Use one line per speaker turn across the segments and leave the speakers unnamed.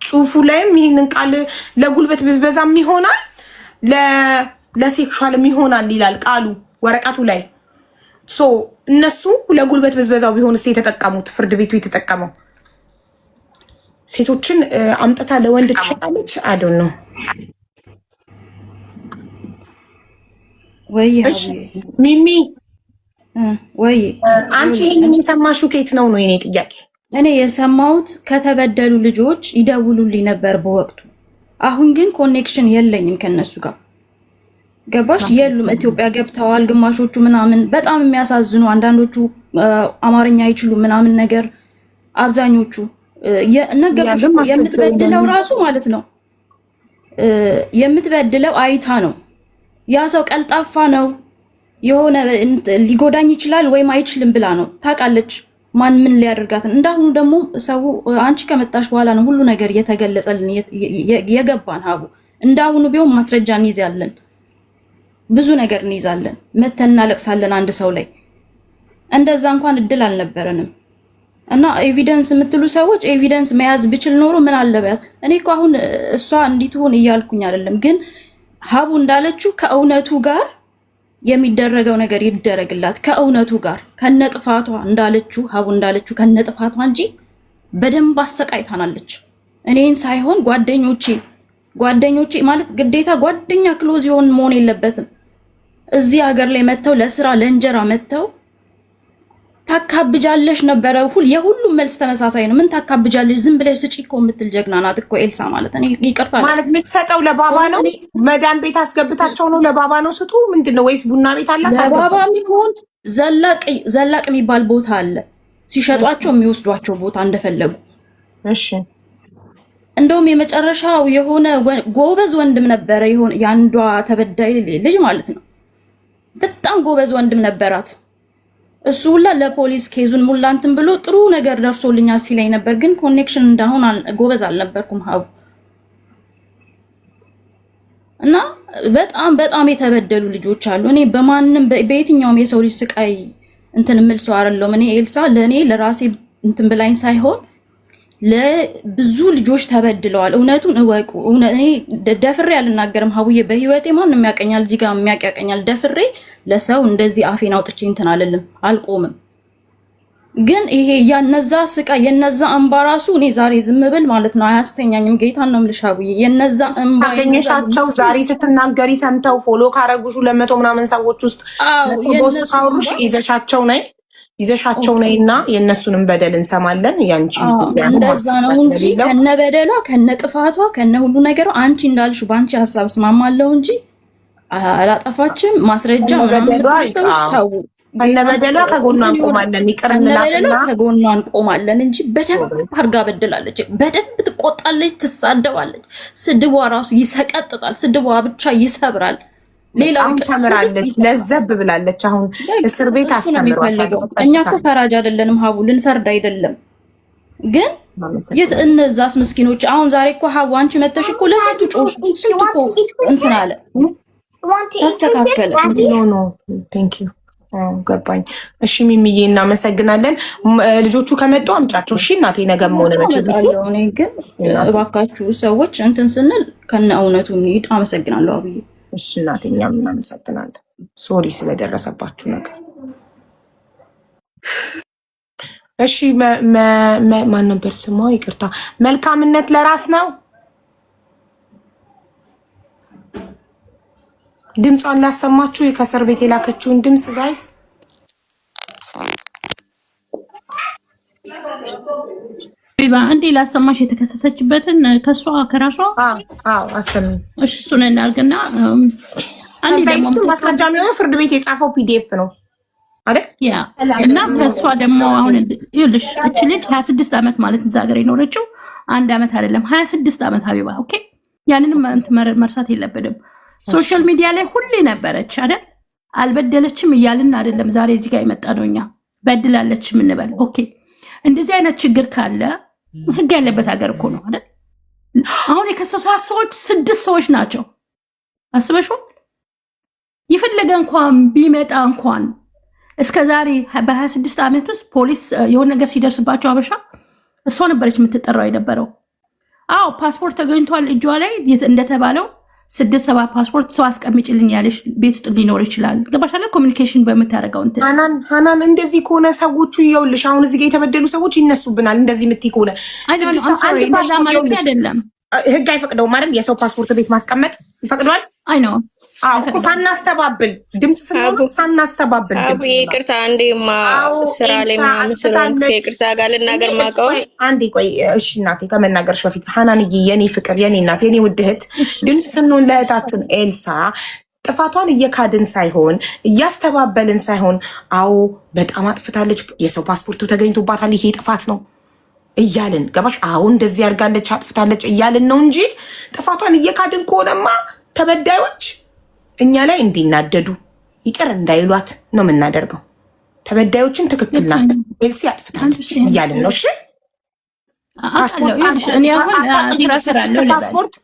ጽሁፉ ላይም ይሄንን ቃል ለጉልበት ብዝበዛም ይሆናል ለሴክሹዋልም ይሆናል ይላል ቃሉ ወረቀቱ ላይ። ሶ እነሱ ለጉልበት ብዝበዛው ቢሆንስ የተጠቀሙት ፍርድ ቤቱ የተጠቀመው ሴቶችን አምጥታ ለወንድ ትሸጣለች። አይዶን ነው
ወይ
ሚሚ
ወይ
አንቺ ይሄንን የሰማሽው ከየት ነው የኔ ጥያቄ?
እኔ የሰማሁት ከተበደሉ ልጆች ይደውሉልኝ ነበር በወቅቱ። አሁን ግን ኮኔክሽን የለኝም ከነሱ ጋር ገባሽ? የሉም ኢትዮጵያ ገብተዋል ግማሾቹ ምናምን። በጣም የሚያሳዝኑ አንዳንዶቹ አማርኛ አይችሉ ምናምን ነገር አብዛኞቹ ነገርኩሽ። የምትበድለው ራሱ ማለት ነው የምትበድለው አይታ ነው። ያ ሰው ቀልጣፋ ነው የሆነ ሊጎዳኝ ይችላል ወይም አይችልም ብላ ነው ታውቃለች ማን ምን ሊያደርጋት። እንዳሁኑ ደግሞ ሰው አንቺ ከመጣሽ በኋላ ነው ሁሉ ነገር የተገለጸልን የገባን። ሀቡ እንዳሁኑ ቢሆን ማስረጃ እንይዛለን፣ ብዙ ነገር እንይዛለን፣ መተን እናለቅሳለን አንድ ሰው ላይ። እንደዛ እንኳን እድል አልነበረንም። እና ኤቪደንስ የምትሉ ሰዎች ኤቪደንስ መያዝ ብችል ኖሮ ምን አለበት። እኔ እኮ አሁን እሷ እንዲትሆን እያልኩኝ አይደለም፣ ግን ሀቡ እንዳለችው ከእውነቱ ጋር የሚደረገው ነገር ይደረግላት። ከእውነቱ ጋር ከነጥፋቷ እንዳለችው ሀቡ እንዳለችው ከነጥፋቷ እንጂ በደንብ አሰቃይታናለች። እኔን ሳይሆን ጓደኞቼ ማለት ግዴታ ጓደኛ ክሎዝ ይሆን መሆን የለበትም። እዚህ ሀገር ላይ መተው ለስራ ለእንጀራ መተው ታካብጃለሽ ነበረ። የሁሉም መልስ ተመሳሳይ ነው። ምን ታካብጃለሽ? ዝም ብለሽ ስጪ እኮ የምትል ጀግና ናት እኮ ኤልሳ ማለት። እኔ ይቅርታ
ማለት የምትሰጠው ለባባ ነው። መዳን ቤት አስገብታቸው ነው ለባባ ነው ስጡ። ምንድነው? ወይስ ቡና ቤት አላት?
ለባባ የሚሆን ዘላቅ የሚባል ቦታ አለ፣ ሲሸጧቸው የሚወስዷቸው ቦታ እንደፈለጉ።
እሺ
እንደውም የመጨረሻው የሆነ ጎበዝ ወንድም ነበረ፣ የሆነ የአንዷ ተበዳይ ልጅ ማለት ነው። በጣም ጎበዝ ወንድም ነበራት። እሱ ሁላ ለፖሊስ ኬዙን ሙላ እንትን ብሎ ጥሩ ነገር ደርሶልኛል ሲለኝ ነበር። ግን ኮኔክሽን እንዳሁን ጎበዝ አልነበርኩም ሀቡ። እና በጣም የተበደሉ ልጆች አሉ። እኔ በማንም በየትኛውም የሰው ልጅ ስቃይ እንትን ምል ሰው አይደለም። እኔ ኤልሳ ለኔ ለራሴ እንትን ብላኝ ሳይሆን ለብዙ ልጆች ተበድለዋል። እውነቱን እወቁ። እኔ ደፍሬ አልናገርም ሀቡዬ። በህይወቴ ማንም ያቀኛል፣ እዚህ ጋር የሚያቀኛል። ደፍሬ ለሰው እንደዚህ አፌን አውጥቼ እንትን አልልም፣ አልቆምም። ግን ይሄ የነዛ ስቃይ የነዛ እንባ ራሱ እኔ ዛሬ ዝም ብል ማለት ነው አያስተኛኝም። ጌታን ነው የምልሽ ሀቡዬ። የነዛ እንባ
ያገኘሻቸው ዛሬ ስትናገሪ ሰምተው ፎሎ ካረጉሽ 200 ምናምን ሰዎች ውስጥ ፖስት ካወሩሽ ይዘሻቸው ነይና የእነሱንም በደል እንሰማለን። ያንቺ
እንደዛ ነው እንጂ ከነበደሏ ከነጥፋቷ ከነ ሁሉ ነገሯ አንቺ እንዳልሽ ባንቺ ሐሳብ ስማማለው እንጂ አላጠፋችም። ማስረጃ
ከነበደሏ ከጎኗ እንቆማለን፣ ይቅር እንላለን፣
ከጎኗ እንቆማለን እንጂ በደንብ አድርጋ በደላለች። በደንብ ትቆጣለች፣ ትሳደባለች። ስድቧ ራሱ ይሰቀጥጣል። ስድቧ ብቻ ይሰብራል። ሌላው
ተምራለች፣ ለዘብ ብላለች። አሁን እስር ቤት አስተምሯል።
እኛ እኮ ፈራጅ አይደለንም ሀቡ፣ ልንፈርድ አይደለም። ግን እነዛስ ምስኪኖች አሁን ዛሬ እኮ ሀቡ አንቺ መተሽ እኮ ለስንቱ ጮሽ፣ ስንቱ እኮ እንትን አለ፣ ተስተካከለ።
ገባኝ። እሺ ሚሚዬ እናመሰግናለን። ልጆቹ ከመጡ አምጫቸው። እሺ እናቴ ነገም ሆነ መቼ
እኔ ግን እባካችሁ ሰዎች እንትን ስንል ከነ እውነቱ እንሂድ። አመሰግናለሁ አብዬ።
እሺ እናቴ እኛም እናመሰግናለን። ሶሪ ስለደረሰባችሁ ነገር። እሺ ማን ነበር ስሟ? ይቅርታ። መልካምነት ለራስ ነው። ድምጿን ላሰማችሁ፣ ከእስር ቤት የላከችውን ድምፅ ጋይስ።
አንዴ ላሰማሽ የተከሰሰችበትን ከሷ ከራሷ።
አሰሚ።
እሺ እሱን እናድርግና አንዴ ደግሞ
ማስረጃ የሚሆነው ፍርድ ቤት የጻፈው ፒዲኤፍ ነው አይደል?
ያ እና ከሷ ደግሞ አሁን ይኸውልሽ እቺ ልጅ 26 ዓመት ማለት እዛ ሀገር የኖረችው 1 ዓመት አይደለም 26 ዓመት ሀቢባ። ኦኬ ያንንም መርሳት የለብንም። ሶሻል ሚዲያ ላይ ሁሌ ነበረች አይደል? አልበደለችም እያልን አይደለም ዛሬ እዚህ ጋር የመጣ ነው። እኛ በድላለች የምንበል። ኦኬ እንደዚህ አይነት ችግር ካለ ህግ ያለበት ሀገር እኮ ነው አይደል? አሁን የከሰሷት ሰዎች 6 ሰዎች ናቸው። አስበሽው ይፈለገ እንኳን ቢመጣ እንኳን እስከዛሬ በ26 ዓመት ውስጥ ፖሊስ የሆነ ነገር ሲደርስባቸው አበሻ እሷ ነበረች የምትጠራው የነበረው። አዎ ፓስፖርት ተገኝቷል እጇ ላይ እንደተባለው 6-7 ፓስፖርት ሰው አስቀምጭልኝ ያለሽ ቤት ውስጥ ሊኖር ይችላል። ገባሽ አይደል? ኮሚኒኬሽን በምታደርገው እንትን
ሃናን እንደዚህ ከሆነ ሰዎቹ ይኸውልሽ አሁን እዚህ ጋር የተበደሉ ሰዎች ይነሱብናል። እንደዚህ የምትይ ከሆነ
አይደለም
ህግ አይፈቅደውም አይደል? የሰው ፓስፖርት ቤት ማስቀመጥ ይፈቅደዋል?
አይ ነው
ሳናስተባብል ድምፅ ስለሆነ ሳናስተባብል
አቡ ይቅርታ አንዴማ ስራ ላይ ምናምን ስለሆንኩ ይቅርታ ጋር ልናገር ማቀው
አንዴ ቆይ እሺ እናቴ ከመናገርሽ በፊት ሃናንዬ የኔ ፍቅር የኔ እናት የኔ ውድ እህት ድምፅ ስንሆን ለእህታችን ኤልሳ ጥፋቷን እየካድን ሳይሆን እያስተባበልን ሳይሆን አዎ በጣም አጥፍታለች የሰው ፓስፖርቱ ተገኝቶባታል ይሄ ጥፋት ነው እያልን ገባሽ አዎ እንደዚህ ያርጋለች አጥፍታለች እያልን ነው እንጂ ጥፋቷን እየካድን ከሆነማ ተበዳዮች እኛ ላይ እንዲናደዱ ይቅር እንዳይሏት ነው የምናደርገው። ተበዳዮችን ትክክል ናት ኤልሲ አጥፍታለች እያልን ነው። እሺ ፓስፖርት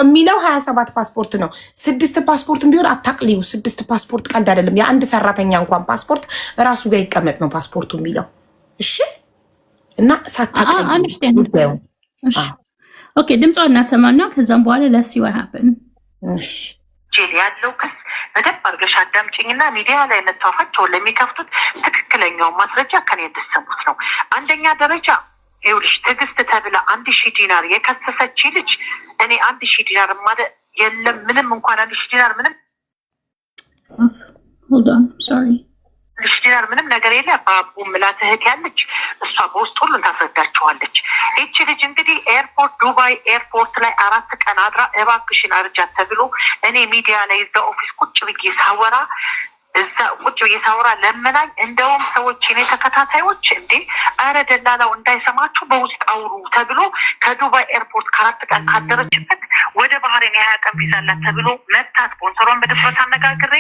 የሚለው 27 ፓስፖርት ነው። 6 ፓስፖርት ቢሆን አታቅሊው። 6 ፓስፖርት ቀልድ አይደለም። የአንድ ሰራተኛ እንኳን ፓስፖርት ራሱ ጋር ይቀመጥ ነው ፓስፖርቱ የሚለው። እሺ እና ሳታቅሊው ጉዳዩን
ኦኬ ድምጿን እናሰማና ከዛም በኋላ ለሲ what happened
እሺ
ያለው ክስ በደንብ አድርገሽ አዳምጪኝና ሚዲያ ላይ መታወፋቸውን ለሚከፍቱት ትክክለኛው ማስረጃ ከኔ እንድትሰሙት ነው። አንደኛ ደረጃ ይኸውልሽ ትዕግስት ተብላ 1000 ዲናር የከሰሰች ልጅ እኔ 1000 ዲናር ማለት የለም ምንም እንኳን 1000 ዲናር ምንም
hold on sorry
1000 ዲናር ምንም ነገር የለ ባቡ ምላት እህት ያለች እሷ በውስጥ ሁሉን ታስረዳቸዋለች። እቺ ልጅ እንግዲህ ኤርፖርት ዱባይ ኤርፖርት ላይ 4 ቀን አድራ እባክሽን አርጃት ተብሎ እኔ ሚዲያ ላይ እዛ ኦፊስ ቁጭ ብዬ ሳወራ ለመናኝ። እንደውም ሰዎች እኔ ተከታታዮች እንዴ አረ ደላላው እንዳይሰማችሁ በውስጥ አውሩ ተብሎ ከዱባይ ኤርፖርት 4 ቀን ካደረችበት ወደ ባህሬን የ20 ቀን ቪዛ አላት ተብሎ መታ ስፖንሰሯን በድፍረት አነጋግሬ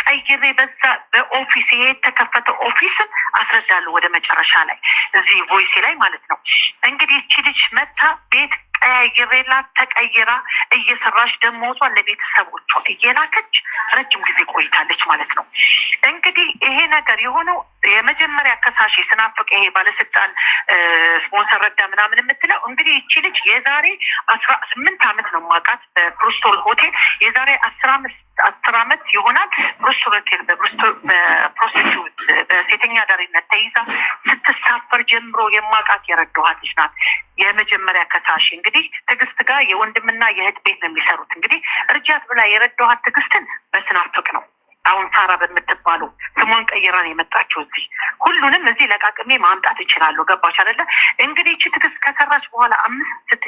ቀይሬ በዛ በኦፊስ የተከፈተ ኦፊስ አስረዳለሁ። ወደ መጨረሻ ላይ እዚህ ቮይስ ላይ ማለት ነው። እንግዲህ እቺ ልጅ መታ ቤት ቀያይሬላት ተቀይራ እየሰራች ደሞዟን ለቤተሰቦቿ እየላከች ረጅም ጊዜ ቆይታለች ማለት ነው። እንግዲህ ይሄ ነገር የሆነው የመጀመሪያ ከሳሽ ስናፍቅ ይሄ ባለስልጣን ስፖንሰር ረዳ ምናምን የምትለው እንግዲህ እቺ ልጅ የዛሬ 18 ዓመት ነው ማቃት በብሩስቶል ሆቴል የዛሬ 10 ዓመት ይሆናል ብሩስቶል ሆቴል በፕሮስቲቱት በሴተኛ ዳሪነት ተይዛ ስትሳፈር ጀምሮ የማቃት የረዳኋት ልጅ ናት። የመጀመሪያ ከሳሽ እንግዲህ ትዕግስት ጋር የወንድምና የእህት ቤት ነው የሚሰሩት። እንግዲህ እርጃት ብላ የረዳኋት ትዕግስትን በስናፍቅ ነው። አሁን ሳራ በምትባለው ስሟን ቀይራን የመጣችው እዚህ ሁሉንም እዚህ ለቃቅሜ ማምጣት እችላለሁ። ገባች አይደለ? እንግዲህ እቺ ትዕግስት ከሰራች በኋላ 5-6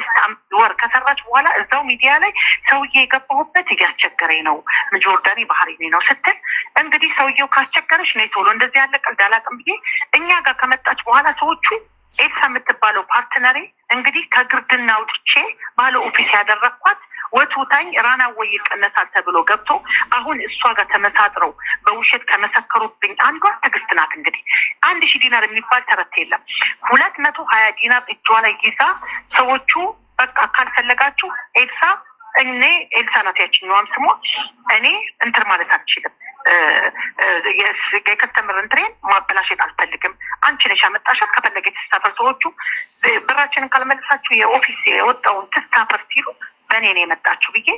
ወር ከሰራች በኋላ እዛው ሚዲያ ላይ ሰውዬ የገባሁበት እያስቸገረኝ ነው ጆርዳኒ ባህሪኒ ነው ስትል እንግዲህ ሰውዬው ካስቸገረች ነው ቶሎ እንደዚህ ያለ ቀልድ አላውቅም ብዬ እኛ ጋር ከመጣች በኋላ ሰዎቹ ኤልሳ የምትባለው ፓርትነሬ እንግዲህ ከግርድና አውጥቼ ባለ ኦፊስ ያደረኳት ወቱታኝ ራና ወይ ይቀነሳል ተብሎ ገብቶ አሁን እሷ ጋር ተመሳጥረው በውሸት ከመሰከሩብኝ አንዷ ትዕግስት ናት። እንግዲህ 1000 ዲናር የሚባል ተረት የለም 220 ዲናር እጇ ላይ ይዛ ሰዎቹ በቃ ካልፈለጋችሁ ኤልሳ እኔ ኤልሳ ናት ያችኛዋም ስሟ እኔ እንትን ማለት አልችልም የከስተመር እንትሬን ማበላሸት አልፈልግም አንቺ ነሽ ያመጣሻት ከፈለገ ተስተፋር ሰዎቹ ብራችንን ካልመለሳችሁ የኦፊስ የወጣውን ተስተፋር ሲሉ በእኔ ነው የመጣችሁ ብዬ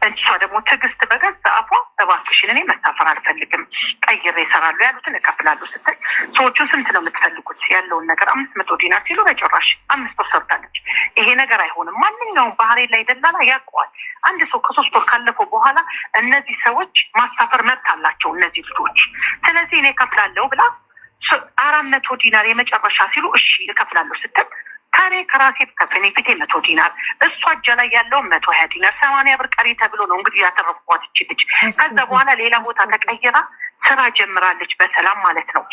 እንሷ ደግሞ ትዕግስት በገዛ አፏ እባክሽን እኔ መሳፈር አልፈልግም ቀይሬ እሰራለሁ ያሉትን እከፍላለሁ ስትል ሰዎቹን ስንት ነው የምትፈልጉት ያለውን ነገር 500 ዲናር ሲሉ በጭራሽ 5 ወር ሰርታለች። ይሄ ነገር አይሆንም። ማንኛውም ባህሬን ላይ ደላላ ያውቀዋል። አንድ ሰው ከ3 ወር ካለፈው በኋላ እነዚህ ሰዎች ማሳፈር መብት አላቸው እነዚህ ልጆች። ስለዚህ እኔ እከፍላለሁ ብላ 400 ዲናር የመጨረሻ ሲሉ እሺ እከፍላለሁ ስትል ታኔ ከራሴ ከፈኔ ፊቴ 100 ዲናር እሷ እጇ ላይ ያለው 120 ዲናር 80 ብር ቀሪ ተብሎ ነው እንግዲህ ያተረፍኳት እቺ ልጅ። ከዛ በኋላ ሌላ ቦታ ተቀይራ ስራ ጀምራለች በሰላም ማለት ነው።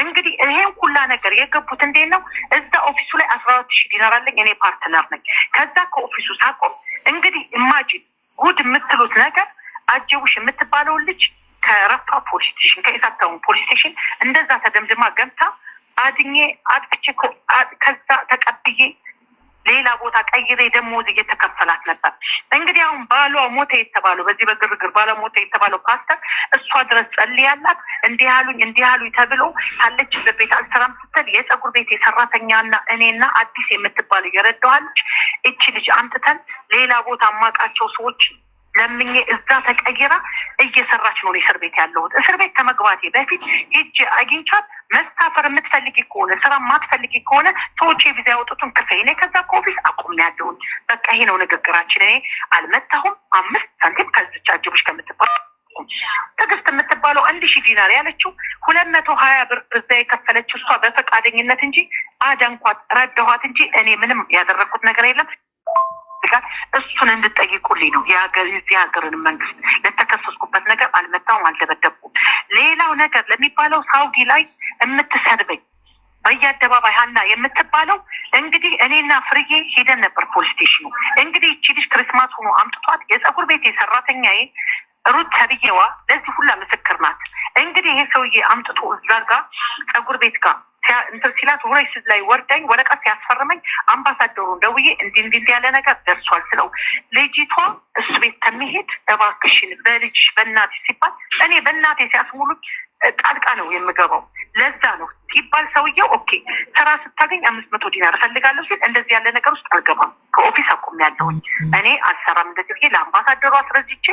እንግዲህ ይሄን ሁላ ነገር የገቡት እንዴት ነው እዛ ኦፊሱ ላይ 14000 ዲናር አለኝ እኔ ፓርትነር ነኝ። ከዛ ከኦፊሱ ሳቆም እንግዲህ ኢማጂን ጉድ የምትሉት ነገር አጀቡሽ የምትባለው ልጅ ከረፋ ፖሊስ ስቴሽን ከኢሳታው ፖሊስ ስቴሽን እንደዛ ተደምድማ ገብታ አድኜ አጥፍቼ ከዛ ተቀብዬ ሌላ ቦታ ቀይሬ ደሞዝ እየተከፈላት ነበር። እንግዲህ አሁን ባሏ ሞተ የተባለው በዚህ በግርግር ባሏ ሞተ የተባለው ፓስተር እሷ ድረስ ጸልያላት እንዲህ ያሉኝ ተብሎ ካለችበት ቤት አልሰራም ስትል የፀጉር ቤት የሰራተኛና እኔና አዲስ የምትባል እየረዳዋለች እቺ ልጅ አምጥተን ሌላ ቦታ ማቃቸው ሰዎች ለምኜ እዛ ተቀይራ እየሰራች ነው እስር ቤት ያለሁት። እስር ቤት ከመግባቴ በፊት ሄጄ አግኝቻት መሳፈር የምትፈልጊ ከሆነ ስራ ማትፈልጊ ከሆነ ሰዎች ቪዛ ያወጡትን ክፈይ፣ እኔ ከዛ ከኦፊስ አቁሜያለሁኝ። በቃ ይሄ ነው ንግግራችን። እኔ አልመጣሁም 5 ሳንቲም ከዚች አጅብሽ ከምትባል ትዕግስት የምትባለው 1000 ዲናር ያለችው 220 ብር እዛ የከፈለችው እሷ በፈቃደኝነት እንጂ አዳንኳት ረዳኋት እንጂ እኔ ምንም ያደረኩት ነገር የለም። እሱን እንድጠይቁልኝ ነው የዚህ ሀገርን መንግስት ለተከሰስኩበት ነገር አልመጣሁም፣ አልደበደብኩም። ሌላው ነገር ለሚባለው ሳውዲ ላይ የምትሰድበኝ በየአደባባይ ሀና የምትባለው እንግዲህ እኔና ፍርዬ ሄደን ነበር ፖሊስ ስቴሽኑ። እንግዲህ እቺ ልጅ ክርስማስ ሆኖ አምጥቷት የፀጉር ቤት ሰራተኛዬ ሩት ተብዬዋ ለዚህ ሁላ ምስክር ናት። እንግዲህ ይሄ ሰውዬ አምጥቶ እዛ ጋር ፀጉር ቤት ጋር እንትን ሲላት ቮይስ ላይ ወርዳኝ ወረቀት ሲያስፈርመኝ አምባሳደሩን ደውዬ እንዲህ ያለ ነገር ደርሷል ስለው ልጅቷ እሱ ቤት ከሚሄድ እባክሽን በልጅሽ በእናትሽ ሲባል እኔ በእናቴ ሲያስሙሉኝ ጣልቃ ነው የምገባው። ለዛ ነው ሲባል ሰውዬው ኦኬ ስራ ስታገኝ 500 ዲናር እፈልጋለሁ ሲል እንደዚህ ያለ ነገር ውስጥ አልገባም፣ ከኦፊስ አቁሜያለሁኝ፣ እኔ አልሰራም እንደዚህ ብዬ ለአምባሳደሩ አስረጅቼ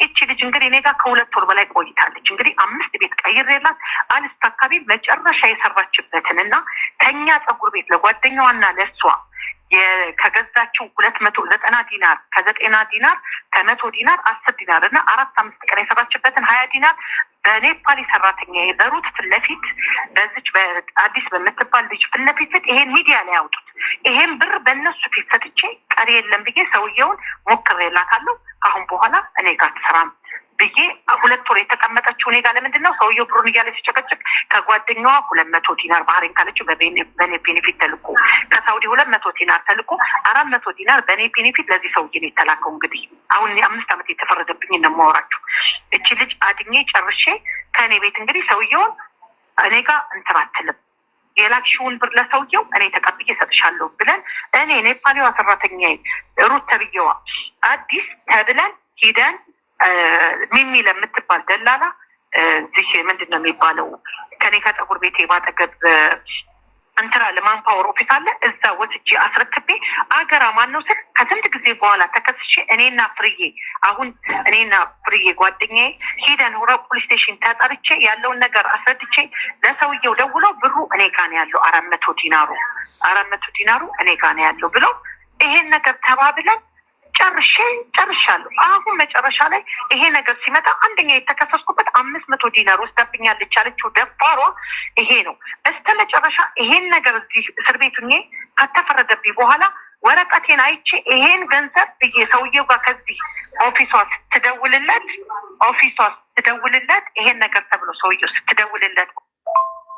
እቺ ልጅ እንግዲህ እኔ ጋር ከ2 ወር በላይ ቆይታለች። እንግዲህ 5 ቤት ቀይሬላት አንስት አካባቢ መጨረሻ የሰራችበትን እና ከኛ ፀጉር ቤት ለጓደኛዋና ለሷ ከገዛችው 290 ዲናር ከ90 ዲናር ከ100 ዲናር 10 ዲናር እና 4-5 ቀን የሰራችበትን 20 ዲናር በኔፓሊ ሰራተኛ በሩት ፊት ለፊት በዚች በአዲስ በምትባል ልጅ ፊት ለፊት ይሄን ሚዲያ ላይ ያውጡት። ይሄን ብር በእነሱ ፊት ሰጥቼ ቀሪ የለም ብዬ ሰውየውን ሞክሬላታለሁ። አሁን በኋላ እኔ ጋር ትሰራም ብዬ 2 ወር የተቀመጠችው እኔ ጋር ለምንድን ነው ሰውየው ብሩን እያለ ሲጨቀጭቅ ከጓደኛዋ 200 ዲናር ባህሬን ካለችው በኔ ቤኔፊት ተልኮ ከሳውዲ 200 ዲናር ተልኮ 400 ዲናር በኔ ቤኔፊት ለዚህ ሰውዬ ነው የተላከው። እንግዲህ አሁን 5 ዓመት የተፈረደብኝ ነው የማወራችሁ። እቺ ልጅ አድኜ ጨርሼ ከእኔ ቤት እንግዲህ ሰውየውን እኔ ጋር እንትን አትልም የላክሽውን ብር ለሰውየው እኔ ተቀብዬ እሰጥሻለሁ ብለን እኔ ኔፓሊዋ ሰራተኛዬ ሩት ተብዬዋ አዲስ ተብለን ሂደን ሚሚ ለምትባል ደላላ እዚህ ምንድን ነው የሚባለው ከኔ ከፀጉር ቤቴ ባጠገብ እንትና ለማንፓወር ኦፊስ አለ እዛ ወስጄ አስረክቤ አገራ ማነው ስል ከስንት ጊዜ በኋላ ተከስሼ እኔና ፍርዬ ጓደኛዬ ሄደን ሆራ ፖሊስ ስቴሽን ተጠርቼ ያለውን ነገር አስረድቼ ለሰውየው ደውለው ብሩ እኔ ጋር ነው ያለው 400 ዲናሩ እኔ ጋር ነው ያለው ብለው ይሄን ነገር ተባብለን ጨርሻለሁ። አሁን መጨረሻ ላይ ይሄ ነገር ሲመጣ አንደኛ የተከሰስኩበት 500 ዲናር ወስዳብኛለች አለችው ደፋሯ። ይሄ ነው በስተመጨረሻ ይሄን ነገር እዚህ እስር ቤቱኜ ከተፈረደብኝ በኋላ ወረቀቴን አይቼ ይሄን ገንዘብ ብዬ ሰውየው ጋር ከዚህ ኦፊሷ ስትደውልለት ይሄን ነገር ተብሎ ሰውየው ስትደውልለት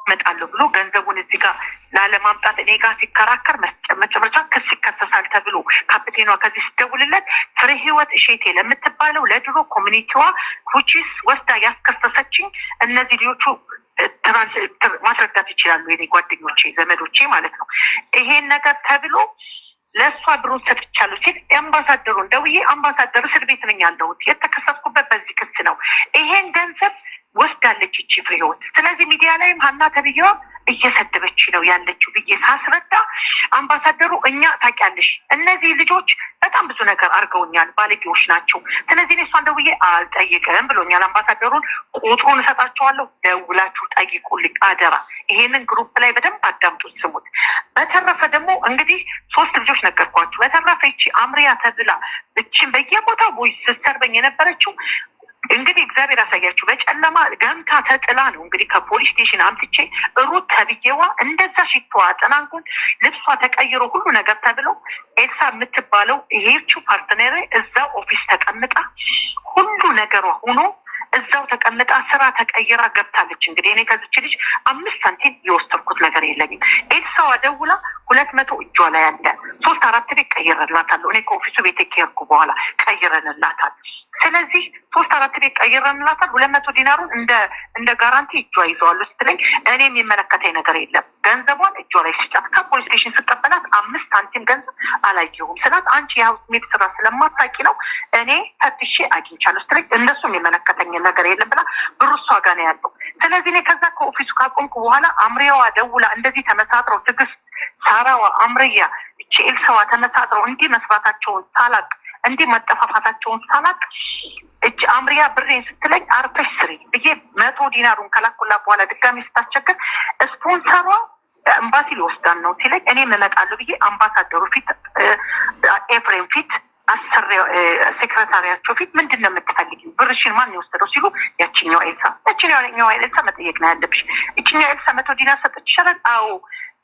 መጣለሁ ብሎ ገንዘቡን እዚህ ጋር ላለማምጣት እኔ ጋር ሲከራከር መጨረሻ ክስ ይከሰሳል ተብሎ ካፕቴኗ ከዚህ ስትደውልለት ፍሬ ህይወት እሼቴ ለምትባለው ለድሮ ኮሚኒቲዋ ሁቺስ ወስዳ ያስከሰሰችኝ እነዚህ ልጆቹ ማስረዳት ይችላሉ የኔ ጓደኞቼ ዘመዶቼ ማለት ነው። ይሄን ነገር ተብሎ ለእሷ ብሩን ሰጥቻለሁ ሲል የአምባሳደሩን ደውዬ አምባሳደሩ እስር ቤት ነኝ ያለሁት የተከሰስኩበት በዚህ ክስ ነው፣ ይሄን ገንዘብ ወስዳለች ይቺ ፍሬ ህይወት። ስለዚህ ሚዲያ ላይም ሀና ተብዬዋ እየሰደበች ነው ያለችው ብዬ ሳስረዳ አምባሳደሩ እኛ ታውቂያለሽ እነዚህ ልጆች በጣም ብዙ ነገር አድርገውኛል፣ ባለጌዎች ናቸው፣ ስለዚህ እሷን ደውዬ አልጠይቅም ብሎኛል። አምባሳደሩን ቁጥሩን እሰጣቸዋለሁ፣ ደውላችሁ ጠይቁልኝ አደራ። ይሄንን ግሩፕ ላይ በደንብ አዳምጡት፣ ስሙት። በተረፈ ደግሞ እንግዲህ 3 ልጆች ነገርኳችሁ። በተረፈ ይቺ አምሪያ ተብላ እችን በየቦታው ቦይስ ስትሰርበኝ የነበረችው እንግዲህ እግዚአብሔር ያሳያችሁ በጨለማ ገምታ ተጥላ ነው እንግዲህ ከፖሊስ ስቴሽን አምጥቼ ሩት ተብዬዋ እንደዛ ሽቶ አጠናንኩን ልብሷ ተቀይሮ ሁሉ ነገር ተብሎ ኤልሳ የምትባለው ይሄችው ፓርትነር እዛው ኦፊስ ተቀምጣ ሁሉ ነገሯ ሆኖ እዛው ተቀምጣ ስራ ተቀይራ ገብታለች። እንግዲህ እኔ ከዚች ልጅ 5 ሳንቲም የወሰድኩት ነገር የለኝም። ኤልሳዋ ደውላ 200 እጇ ላይ አለ 3-4 ቤት ቀይረንላታል። እኔ ከኦፊሱ ቤት ከሄድኩ በኋላ ቀይረንላታል። ስለዚህ 3-4 ቤት ቀይረንላታል። 200 ዲናሩን እንደ ጋራንቲ እጇ ይዘዋል ስትለኝ እኔ የሚመለከተኝ ነገር የለም። ገንዘቧን እጇ ላይ ስጫት ከፖሊስ ስቴሽን ስቀበላት 5 ሳንቲም ገንዘብ አላየሁም ስላት አንቺ የሀውስ ሜድ ስራ ስለማታውቂ ነው እኔ ፈትሼ አግኝቻለሁ ስትለኝ እንደሱ የሚመለከተኝ ነገር የለም ብላ ብሩ እሷ ጋር ነው ያለው። ስለዚህ እኔ ከዛ ከኦፊሱ ካቆምኩ በኋላ አምሪያዋ ደውላ እንደዚህ ተመሳጥረው ትዕግስት፣ ሳራዋ፣ አምርያ እቺ ኤልሳዋ ተመሳጥረው እንዲህ መስራታቸውን ሳላቅ እንዲህ መጠፋፋታቸውን ሳላቅ እጅ አምሪያ ብሬን ስትለኝ አርፈሽ ስሪ ብዬ 100 ዲናሩን ከላኩላ በኋላ ድጋሚ ስታስቸግር ስፖንሰሯ ኤምባሲ ሊወስዳን ነው ሲለኝ እኔ እመጣለሁ ብዬ አምባሳደሩ ፊት ኤፍሬም ፊት አሰሪ ሴክሬታሪያቸው ፊት ምንድን ነው የምትፈልጊው? ብርሽን ማን የወሰደው ሲሉ ያቺኛው ኤልሳ መጠየቅ ነው ያለብሽ። እቺኛው ኤልሳ 100 ዲናር ሰጠች ይሻላል። አዎ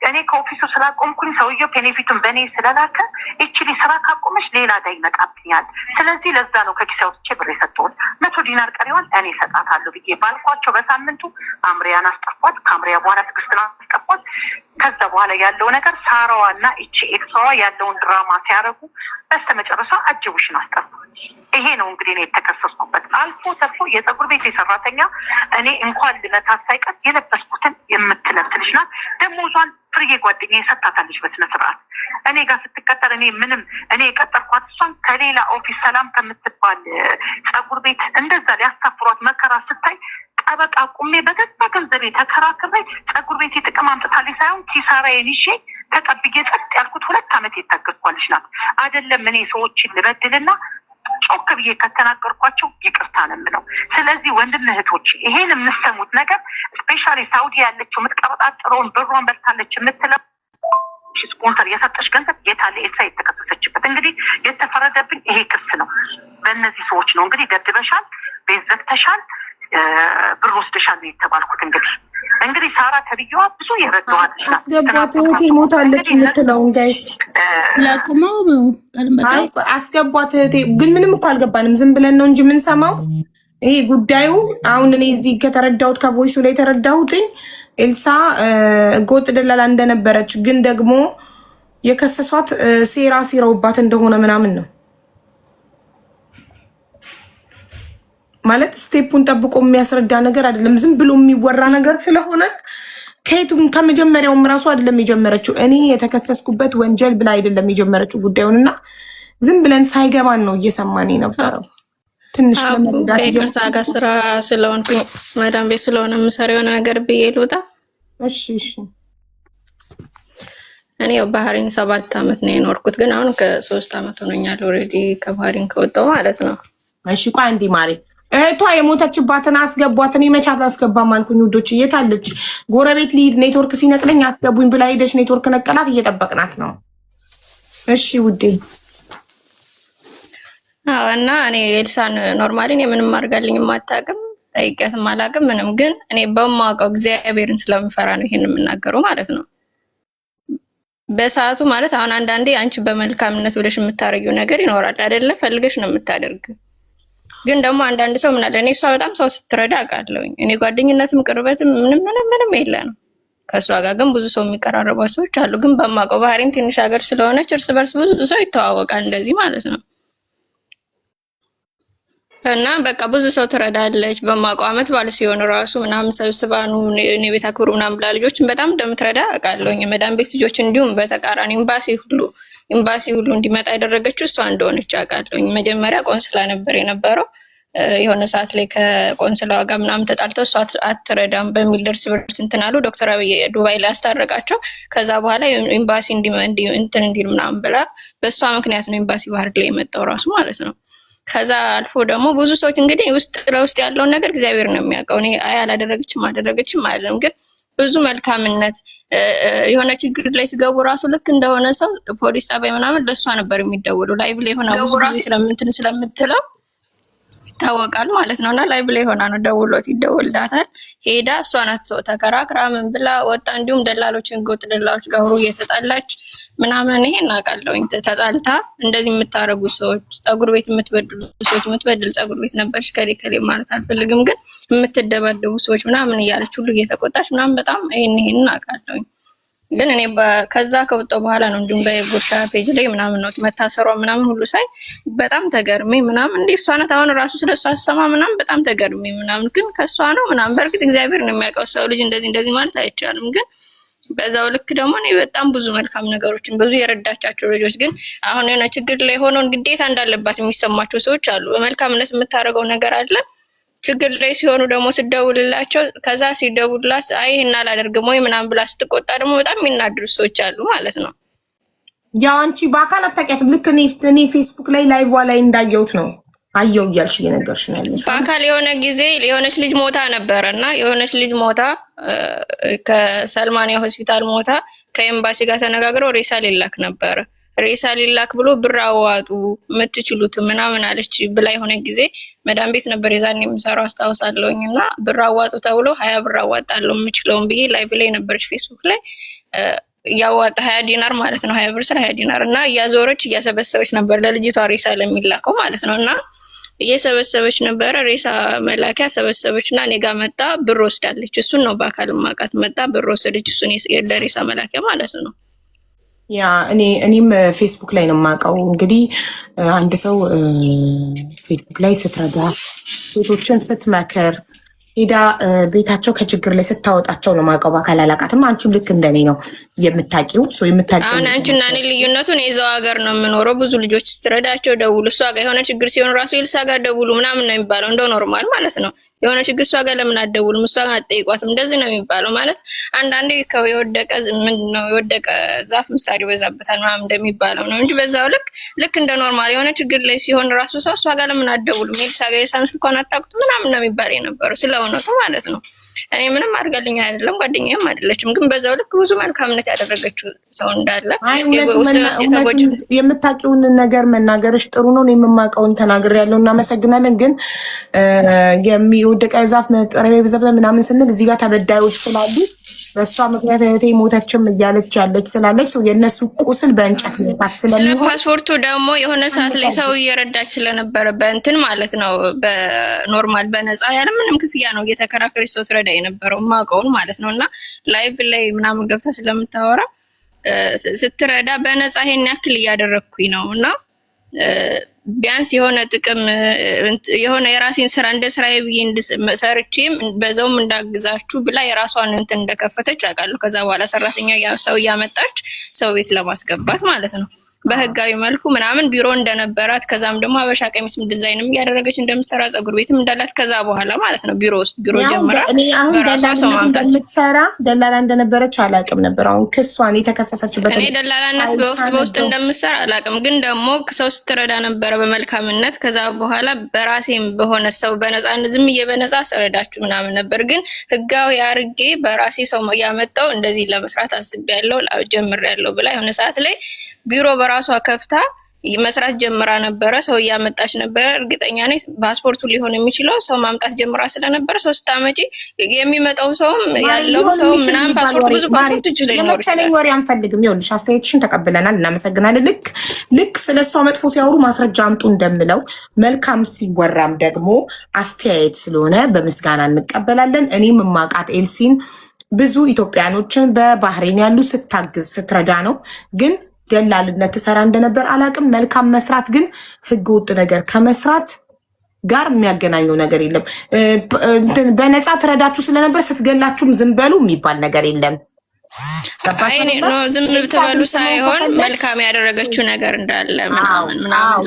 እኔ ከኦፊሱ ስላቆምኩኝ ሰውየው ፔኔፊቱን በእኔ ስለላከ እቺ ስራ ካቆመች ሌላ ዳ ይመጣብኛል። ስለዚህ ለዛ ነው ከኪሴ አውጥቼ ብር የሰጠሁት 100 ዲናር ቀሪዋን እኔ እሰጣታለሁ ብዬ ባልኳቸው በሳምንቱ አምሪያን አስጠፏት። ከአምሪያ በኋላ ትዕግስትን አስጠፏት። ከዛ በኋላ ያለው ነገር ሳራዋና እቺ ኤልሳዋ ያለውን ድራማ ሲያደርጉ በስተመጨረሻ አጅቡሽን አስጠፉ። ይሄ ነው እንግዲህ እኔ የተከሰስኩበት። አልፎ ተርፎ የፀጉር ቤት ሰራተኛ እኔ እንኳን ልመታት ሳይቀር የለበስኩትን የምትለብስ ልጅ ናት። ደሞዟን ፍርዬ ጓደኛዬ ሰጥታታለች በስነ ስርዓት። እኔ ጋር ስትቀጠር እኔ የቀጠርኳት እሷን ከሌላ ኦፊስ ሰላም ከምትባል ፀጉር ቤት እንደዛ ሊያሳፍሯት መከራ ስታይ ጠበቃ ቁሜ በገዛ ገንዘቤ ተከራክሬ ፀጉር ቤት ጥቅም አምጥታለች ሳይሆን ኪሳራዬን ይዤ ተቀብዬ ጸጥ ያልኩት 2 ዓመት የታገዝኳለች ናት። አይደለም እኔ ሰዎችን ልበድልና ጮክ ብዬ ከተናገርኳቸው ይቅርታ ነው የምለው። ስለዚህ ወንድም እህቶች ይሄን የምሰሙት ነገር ስፔሻሊ ሳውዲ ያለችው የምትቀበጣጥረውን ብሯን በልታለች የምትለው ስፖንሰር የሰጠች ገንዘብ የታለ ኤልሳ የተከሰሰችበት እንግዲህ የተፈረደብኝ ይሄ ክስ ነው። በእነዚህ ሰዎች ነው እንግዲህ ገድበሻል፣ ቤት ዘግተሻል፣ ብር ወስደሻል ነው የተባልኩት። እንግዲህ ሳራ ተብዬዋ ብዙ የረዳዋት
አስገባት እህቴ ሞታለች የምትለውን ጋይስ
ላቁመው
አስገቧት እህቴ። ግን ምንም እኮ አልገባንም፣ ዝም ብለን ነው እንጂ የምንሰማው። ይሄ ጉዳዩ አሁን እኔ እዚህ ከተረዳሁት ከቮይሱ ላይ የተረዳሁትኝ ኤልሳ ጎጥ ደላላ እንደነበረች ግን ደግሞ የከሰሷት ሴራ ሲረውባት እንደሆነ ምናምን ነው ማለት ስቴፑን ጠብቆ የሚያስረዳ ነገር አይደለም። ዝም ብሎ የሚወራ ነገር ስለሆነ ከየቱም ከመጀመሪያውም ራሱ አይደለም የጀመረችው። እኔ የተከሰስኩበት ወንጀል ብላ አይደለም የጀመረችው ጉዳዩንና ዝም ብለን ሳይገባን ነው እየሰማን የነበረው። ትንሽ ለመረዳት
ይቅርታ ጋር ስራ ስለሆንኩኝ ማዳም ቤት ስለሆነ የምሰራው የሆነ ነገር ብዬ ልውጣ።
እሺ
እኔ ባህሪን 7 ዓመት ነው የኖርኩት፣ ግን አሁን ከ3 ዓመት ሆኖኛል ኦልሬዲ ከባህሪን ከወጣሁ ማለት ነው።
እሺ ቆይ አንዴ ማሪ እህቷ የሞተችባትን አስገቧት። እኔ መቻት አስገባም አልኩኝ ውዶች። የታለች ጎረቤት ሊድ ኔትወርክ ሲነቅለኝ አስገቡኝ ብላ ሄደች። ኔትወርክ ነቀላት፣ እየጠበቅናት ነው። እሺ ውዴ።
አዎ እና እኔ ኤልሳን ኖርማሊ እኔ ምንም አድርጋልኝ የማታውቅም ጠይቄያትም አላውቅም ምንም። ግን እኔ በማውቀው እግዚአብሔርን ስለምፈራ ነው ይሄን የምናገረው ማለት ነው። በሰዓቱ ማለት አሁን አንዳንዴ አንቺ በመልካምነት ብለሽ የምታረጊው ነገር ይኖራል አይደለ? ፈልገሽ ነው የምታደርጊው። ግን ደግሞ አንዳንድ ሰው ምን አለ እኔ እሷ በጣም ሰው ስትረዳ አውቃለሁኝ። እኔ ጓደኝነትም ቅርበትም ምንም የለንም ከእሷ ጋር። ግን ብዙ ሰው የሚቀራረቡ ሰዎች አሉ። ግን በማውቀው ባህሪን ትንሽ ሀገር ስለሆነች እርስ በርስ ብዙ ሰው ይተዋወቃል እንደዚህ ማለት ነው። እና በቃ ብዙ ሰው ትረዳለች። በማውቀው ዓመት ባል ሲሆን ራሱ ምናምን ሰብስባኑ እኔ ቤት አክብሩ ምናምን ብላ ልጆችን በጣም እንደምትረዳ አውቃለሁኝ። የመዳን ቤት ልጆች እንዲሁም በተቃራኒ ኤምባሲ ሁሉ እንዲመጣ ያደረገችው እሷ እንደሆነች አውቃለሁኝ። መጀመሪያ ቆንስላ ነበር የነበረው። የሆነ ሰዓት ላይ ከቆንስላዋ ጋር ምናምን ተጣልተው እሷ አትረዳም በሚል እርስ በርስ እንትን አሉ። ዶክተር አብይ ዱባይ ላይ አስታረቃቸው። ከዛ በኋላ ኤምባሲ እንትን እንዲል ምናምን ብላ በእሷ ምክንያት ነው ኤምባሲ ባህር ላይ የመጣው ራሱ ማለት ነው። ከዛ አልፎ ደግሞ ብዙ ሰዎች እንግዲህ ውስጥ ለውስጥ ያለውን ነገር እግዚአብሔር ነው የሚያውቀው። እኔ አላደረገችም አይደለም፣ ግን ብዙ መልካምነት የሆነ ችግር ላይ ሲገቡ ራሱ ልክ እንደሆነ ሰው ፖሊስ ጣቢያ ምናምን ለእሷ ነበር የሚደውለው። ላይቭ ላይ ሆና ብዙ ጊዜ ስለምትለው ይታወቃል ማለት ነው። እና ላይቭ ላይ ሆና ነው ይደውልላታል። ሄዳ እሷ ናት ተከራክራ ምን ብላ ወጣ። እንዲሁም ደላሎችን ጎጥ ደላሎች ጋር ሁሉ እየተጣላች ምናምን ይሄን አውቃለሁኝ። ተጣልታ እንደዚህ የምታረጉ ሰዎች፣ ፀጉር ቤት የምትበድሉ ሰዎች፣ የምትበድል ፀጉር ቤት ነበርሽ ከሌ ማለት አልፈልግም፣ ግን የምትደባደቡ ሰዎች ምናምን እያለች ሁሉ እየተቆጣች ምናምን በጣም ይሄን አውቃለሁኝ። ግን እኔ ከዛ ከወጣሁ በኋላ ነው እንዲሁም በጉርሻ ፔጅ ላይ ምናምን ነው መታሰሯ ምናምን ሁሉ ሳይ በጣም ተገርሜ ምናምን እንዴ እሷ ናት አሁን ራሱ ስለሷ አሰማ ምናምን በጣም ተገርሜ ምናምን ግን ከሷ ነው ምናምን። በእርግጥ እግዚአብሔር ነው የሚያውቀው፣ ሰው ልጅ እንደዚህ ማለት አይቻልም። ግን በዛው ልክ ደግሞ እኔ በጣም ብዙ መልካም ነገሮችን ብዙ የረዳቻቸው ልጆች ግን አሁን የሆነ ችግር ላይ ሆነው ግዴታ እንዳለባት የሚሰማቸው ሰዎች አሉ። በመልካምነት የምታደርገው ነገር አለ። ችግር ላይ ሲሆኑ ደግሞ ስደውልላቸው ከዛ ሲደውልላት አይ ይሄን አላደርግም ወይ ምናምን ብላ ስትቆጣ ደግሞ በጣም የሚናድሩ ሰዎች አሉ ማለት ነው።
ያው አንቺ በአካል አታውቂያትም። ልክ እኔ ፌስቡክ ላይ ላይቭ ላይ እንዳየሁት ነው አየው እያልሽ እየነገርሽ ነው ያለሽ።
በአካል የሆነ ጊዜ የሆነች ልጅ ሞታ ነበረና የሆነች ልጅ ሞታ ከሰልማንያ ሆስፒታል ሞታ ከኤምባሲ ጋር ተነጋግረው ሬሳ ሊላክ ነበረ። ሬሳ ሊላክ ብሎ ብር አዋጡ የምትችሉት ምናምን አለች ብላ የሆነ ጊዜ መዳም ቤት ነበር የዛኔ የምሰራው አስታውሳለሁኝ። እና ብር አዋጡ ተብሎ 20 ብር አዋጣለሁ የምችለውን ብዬ ላይቭ ላይ ነበረች ፌስቡክ ላይ ያዋጣ 20 ዲናር ማለት ነው 20 ብር ስራ 20 ዲናር እና እያዞረች እያሰበሰበች ነበር ለልጅቷ ሬሳ ለሚላከው ማለት ነው። እና እየሰበሰበች ነበረ ሬሳ መላኪያ ሰበሰበችና እኔ ጋር መጣ ብር ወስዳለች። እሱን ነው በአካል ማቃት መጣ ብር ወሰደች። እሱን ለሬሳ መላኪያ ማለት ነው።
ያ እኔም ፌስቡክ ላይ ነው የማውቀው። እንግዲህ አንድ ሰው ፌስቡክ ላይ ስትረዳ ሴቶችን ስትመክር ሄዳ ቤታቸው ከችግር ላይ ስታወጣቸው ነው የማውቀው። በአካል አላውቃትም። አንቺም ልክ እንደኔ ነው የምታውቂው።
አሁን አንቺና እኔ ልዩነቱን የዛው ሀገር ነው የምኖረው። ብዙ ልጆች ስትረዳቸው ደውሉ፣ እሷ ጋር የሆነ ችግር ሲሆን ራሱ ኤልሳ ጋር ደውሉ ምናምን ነው የሚባለው። እንደው ኖርማል ማለት ነው። የሆነ ችግር እሷ ጋር ለምን አትደውሉም? እሷ ጋር አትጠይቋትም? እንደዚህ ነው የሚባለው ማለት አንዳንዴ የወደቀ ምንድነው የወደቀ ዛፍ ምሳር ይበዛበታል ምናምን እንደሚባለው ነው እንጂ በዛው ልክ እንደ ኖርማል የሆነ ችግር ላይ ሲሆን ራሱ ሰው እሷ ጋር ለምን አትደውሉም? ኤልሳ ጋር የሳን ስልኳን አታውቁት ምናምን ነው የሚባል የነበረው ስለሆነቱ ማለት ነው። እኔ ምንም አድርጋልኝ አይደለም ጓደኛዬም አይደለችም፣ ግን በዛው ልክ ብዙ መልካምነት ያደረገችው ሰው እንዳለ
የምታውቂውን ነገር መናገርሽ ጥሩ ነው። እኔ የምማውቀውን ተናግሬያለሁ። እናመሰግናለን። ግን የሚወደቀ ዛፍ መጠረቢያ ይበዛበታል ምናምን ስንል እዚህ ጋር ተበዳዮች ስላሉ በእሷ ምክንያት እህቴ ሞተችም እያለች ያለች ስላለች ሰው የእነሱ ቁስል በእንጨት መታት
ስለ ፓስፖርቱ ደግሞ የሆነ ሰዓት ላይ ሰው እየረዳች ስለነበረ በእንትን ማለት ነው በኖርማል በነፃ ያለምንም ክፍያ ነው እየተከራከረች ሰው ትረዳ የነበረው ማውቀውን ማለት ነው። እና ላይቭ ላይ ምናምን ገብታ ስለምታወራ ስትረዳ በነፃ ይሄን ያክል እያደረግኩኝ ነው እና ቢያንስ የሆነ ጥቅም የሆነ የራሴን ስራ እንደ ስራዬ ብዬ ሰርቼም በዛውም እንዳግዛችሁ ብላ የራሷን እንትን እንደከፈተች አውቃለሁ። ከዛ በኋላ ሰራተኛ ሰው እያመጣች ሰው ቤት ለማስገባት ማለት ነው በህጋዊ መልኩ ምናምን ቢሮ እንደነበራት ከዛም ደግሞ አበሻ ቀሚስም ዲዛይንም እያደረገች እንደምትሰራ ፀጉር ቤትም እንዳላት ከዛ በኋላ ማለት ነው ቢሮ ውስጥ ቢሮ ጀምራ በራሷ ሰው ማምጣት
ደላላ እንደነበረች አላውቅም ነበር። አሁን ክሷን የተከሰሰችበት
እኔ ደላላነት በውስጥ እንደምትሰራ አላውቅም፣ ግን ደግሞ ሰው ስትረዳ ነበረ በመልካምነት። ከዛ በኋላ በራሴም በሆነ ሰው በነፃ ዝም በነፃ ሰረዳችሁ ምናምን ነበር፣ ግን ህጋዊ አርጌ በራሴ ሰው ያመጣው እንደዚህ ለመስራት አስቤያለሁ ጀምሬያለሁ ብላ የሆነ ሰዓት ላይ ቢሮ በራሷ ከፍታ መስራት ጀምራ ነበረ። ሰው እያመጣች ነበረ። እርግጠኛ ነኝ ፓስፖርቱ ሊሆን የሚችለው ሰው ማምጣት ጀምራ ስለነበረ 3 አመጪ የሚመጣው ሰውም ያለው ሰው ምናምን ፓስፖርት ብዙ ፓስፖርት ይችላል ነው
የመሰለኝ። ወሬ አንፈልግም። ይኸውልሽ አስተያየትሽን ተቀብለናል፣ እናመሰግናለን። ልክ ስለሷ መጥፎ ሲያወሩ ማስረጃ አምጡ እንደምለው መልካም ሲወራም ደግሞ አስተያየት ስለሆነ በምስጋና እንቀበላለን። እኔም የማውቃት ኤልሲን ብዙ ኢትዮጵያኖችን በባህሬን ያሉ ስታግዝ ስትረዳ ነው። ግን ደላልነት ትሰራ እንደነበር አላውቅም። መልካም መስራት ግን ህገ ወጥ ነገር ከመስራት ጋር የሚያገናኘው ነገር የለም። በነፃ ትረዳችሁ ስለነበር ስትገላችሁም ዝም በሉ የሚባል ነገር የለም።
አይኔ ነው ዝም ብትበሉ ሳይሆን መልካም ያደረገችው ነገር እንዳለ ምናምን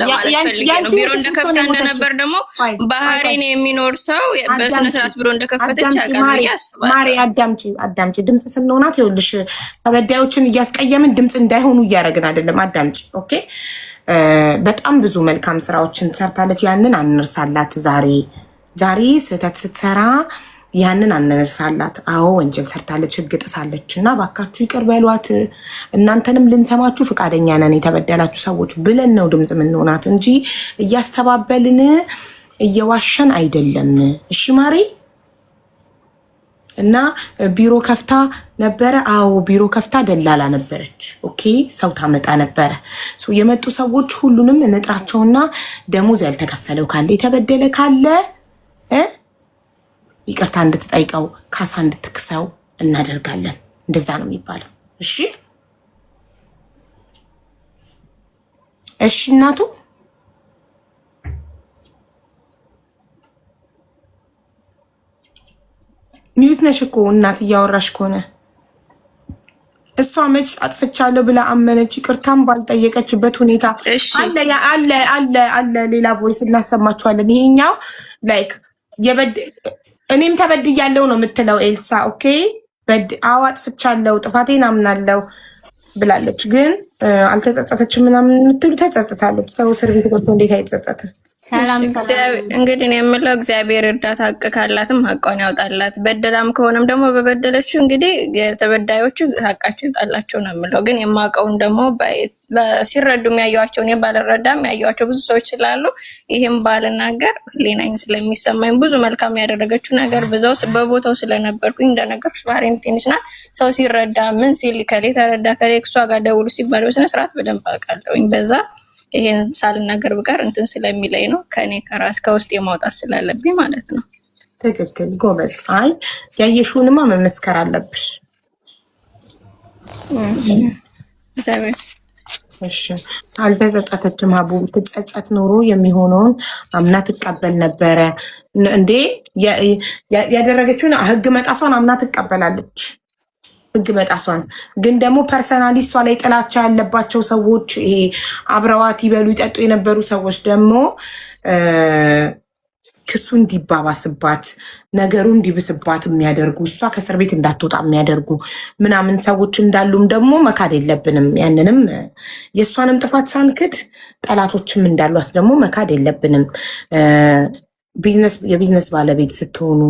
ለማለት ፈልጌ ነው። ቢሮ እንደከፍታ እንደነበር ደግሞ ባህሪን የሚኖር ሰው በስነ ስርዓት ቢሮ እንደከፈተች ያውቃል ያስባል።
ማሪ አዳምጪ ድምጽ ስንሆናት ይኸውልሽ ተበዳዮችን እያስቀየምን ድምጽ እንዳይሆኑ እያደረግን አይደለም። አዳምጪ ኦኬ። በጣም ብዙ መልካም ስራዎችን ሰርታለች። ያንን አንርሳላት። ዛሬ ስህተት ስትሰራ ያንን አነሳላት። አዎ ወንጀል ሰርታለች፣ ህግ ጥሳለች እና ባካችሁ ይቅር በሏት። እናንተንም ልንሰማችሁ ፈቃደኛ ነን የተበደላችሁ ሰዎች ብለን ነው ድምጽ የምንሆናት እንጂ እያስተባበልን እየዋሸን አይደለም። እሺ ማሪ። እና ቢሮ ከፍታ ነበረ። አዎ ቢሮ ከፍታ ደላላ ነበረች። ኦኬ ሰው ታመጣ ነበረ። የመጡ ሰዎች ሁሉንም እንጥራቸውና ደሞዝ ያልተከፈለው ካለ የተበደለ ካለ ይቅርታ እንድትጠይቀው ካሳ እንድትክሰው እናደርጋለን። እንደዛ ነው የሚባለው። እሺ እናቱ ሚዩት ነሽ እኮ እናት እያወራሽ ከሆነ እሷ መች አጥፍቻለሁ ብላ አመነች? ይቅርታም ባልጠየቀችበት ሁኔታ አለ ሌላ ቮይስ እናሰማችኋለን። ይሄኛው ላይክ እኔም ተበድያለሁ ነው የምትለው ኤልሳ። ኦኬ አዎ አጥፍቻለሁ፣ ጥፋቴን አምናለሁ ብላለች። ግን አልተጸጸተችም ምናምን የምትሉ ተጸጽታለች። ሰው እስር ቤት ገብቶ እንዴት አይጸጸትም?
እንግዲህ የምለው እግዚአብሔር እርዳታ ሀቅ ካላትም ሀቋን ያውጣላት፣ በደላም ከሆነም ደግሞ በበደለችው እንግዲህ የተበዳዮቹ ሀቃቸው ይውጣላቸው ነው የምለው። ግን የማውቀውን ደግሞ ሲረዱ የሚያዩዋቸው እኔ ባልረዳም ያዩዋቸው ብዙ ሰዎች ስላሉ ይህም ባልናገር ህሊናኝ ስለሚሰማኝ ብዙ መልካም ያደረገችው ነገር ብዛው በቦታው ስለነበርኩኝ እንደነገርኩሽ ባህሬን ትንሽ ናት። ሰው ሲረዳ ምን ሲል ከሌ ተረዳ ከሌ እሷ ጋር ደውሉ ሲባል በስነ ስርዓት በደንብ አውቃለሁኝ። በዛ ይሄን ሳልናገር ብቀር እንትን ስለሚለኝ ነው ከኔ ከራስ ከውስጥ የማውጣት ስላለብኝ ማለት ነው።
ትክክል ጎበዝ። አይ ያየሽውንማ መመስከር አለብሽ። እሺ አልተጸጸተችም። ሀቡ ትጸጸት ኖሮ የሚሆነውን አምና ትቀበል ነበረ እንዴ። ያደረገችውን ህግ መጣሷን አምና ትቀበላለች። ህግ መጣሷን ግን ደግሞ ፐርሰናሊ እሷ ላይ ጥላቻ ያለባቸው ሰዎች ይሄ አብረዋት ይበሉ ይጠጡ የነበሩ ሰዎች ደግሞ ክሱ እንዲባባስባት ነገሩ እንዲብስባት የሚያደርጉ እሷ ከእስር ቤት እንዳትወጣ የሚያደርጉ ምናምን ሰዎች እንዳሉም ደግሞ መካድ የለብንም። ያንንም የእሷንም ጥፋት ሳንክድ ጠላቶችም እንዳሏት ደግሞ መካድ የለብንም። የቢዝነስ ባለቤት ስትሆኑ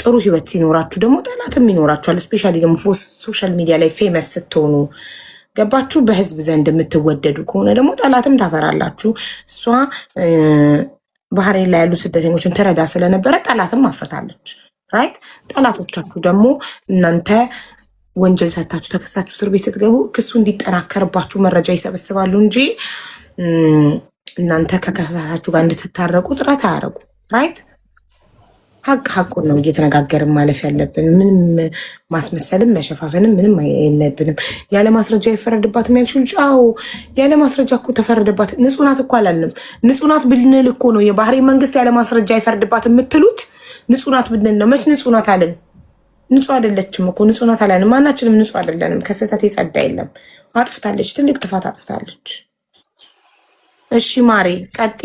ጥሩ ህይወት ሲኖራችሁ ደግሞ ጠላትም ይኖራችኋል። እስፔሻሊ ደግሞ ሶሻል ሚዲያ ላይ ፌመስ ስትሆኑ ገባችሁ፣ በህዝብ ዘንድ የምትወደዱ ከሆነ ደግሞ ጠላትም ታፈራላችሁ። እሷ ባህሬን ላይ ያሉ ስደተኞችን ትረዳ ስለነበረ ጠላትም አፈታለች። ራይት። ጠላቶቻችሁ ደግሞ እናንተ ወንጀል ሰርታችሁ ተከሳችሁ እስር ቤት ስትገቡ ክሱ እንዲጠናከርባችሁ መረጃ ይሰበስባሉ እንጂ እናንተ ከከሳሳችሁ ጋር እንድትታረቁ ጥረት አያደርጉ። ራይት። ሀቁን ነው እየተነጋገርን ማለፍ ያለብን። ምንም ማስመሰልም መሸፋፈንም ምንም የለብንም። ያለ ማስረጃ ይፈረድባትም ያልሽው ልጅ፣ አዎ ያለ ማስረጃ እኮ ተፈረደባት። ንጹህ ናት እኮ አላልንም። ንጹህ ናት ብንል እኮ ነው የባህሬን መንግስት ያለ ማስረጃ ይፈርድባት የምትሉት። ንጹህ ናት ብንል ነው። መች ንጹህ ናት አለን? ንጹህ አይደለችም እኮ። ንጹህ ናት አላልንም። ማናችንም ንጹህ አይደለንም። ከስህተት የጸዳ የለም። አጥፍታለች፣ ትልቅ ጥፋት አጥፍታለች። እሺ ማሬ ቀጢ።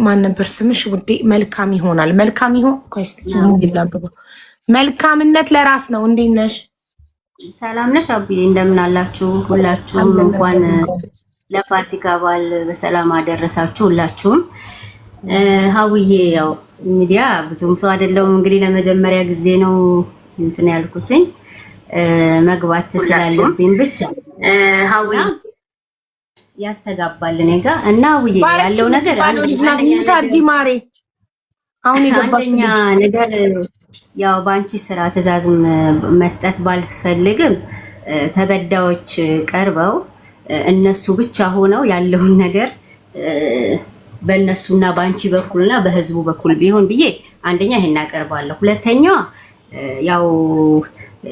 ማን ነበር ስምሽ ውዴ? መልካም ይሆናል። መልካም ይሆን መልካምነት ለራስ ነው። እንዴት ነሽ?
ሰላም ነሽ አብዬ? እንደምን አላችሁ ሁላችሁም? እንኳን ለፋሲካ በዓል በሰላም አደረሳችሁ ሁላችሁም። ሀውዬ ያው ሚዲያ ብዙም ሰው አይደለሁም እንግዲህ ለመጀመሪያ ጊዜ ነው እንትን ያልኩትኝ መግባት ስላለብኝ ብቻ ሀውዬ ያስተጋባል እኔ ጋር እና ውዬ ያለው ነገር አንደኛ ነገር ያው በአንቺ ስራ ትዕዛዝ መስጠት ባልፈልግም ተበዳዮች ቀርበው እነሱ ብቻ ሆነው ያለውን ነገር በእነሱና በአንቺ በኩልና በህዝቡ በኩል ቢሆን ብዬ አንደኛ ይሄን አቀርባለሁ። ሁለተኛ ያው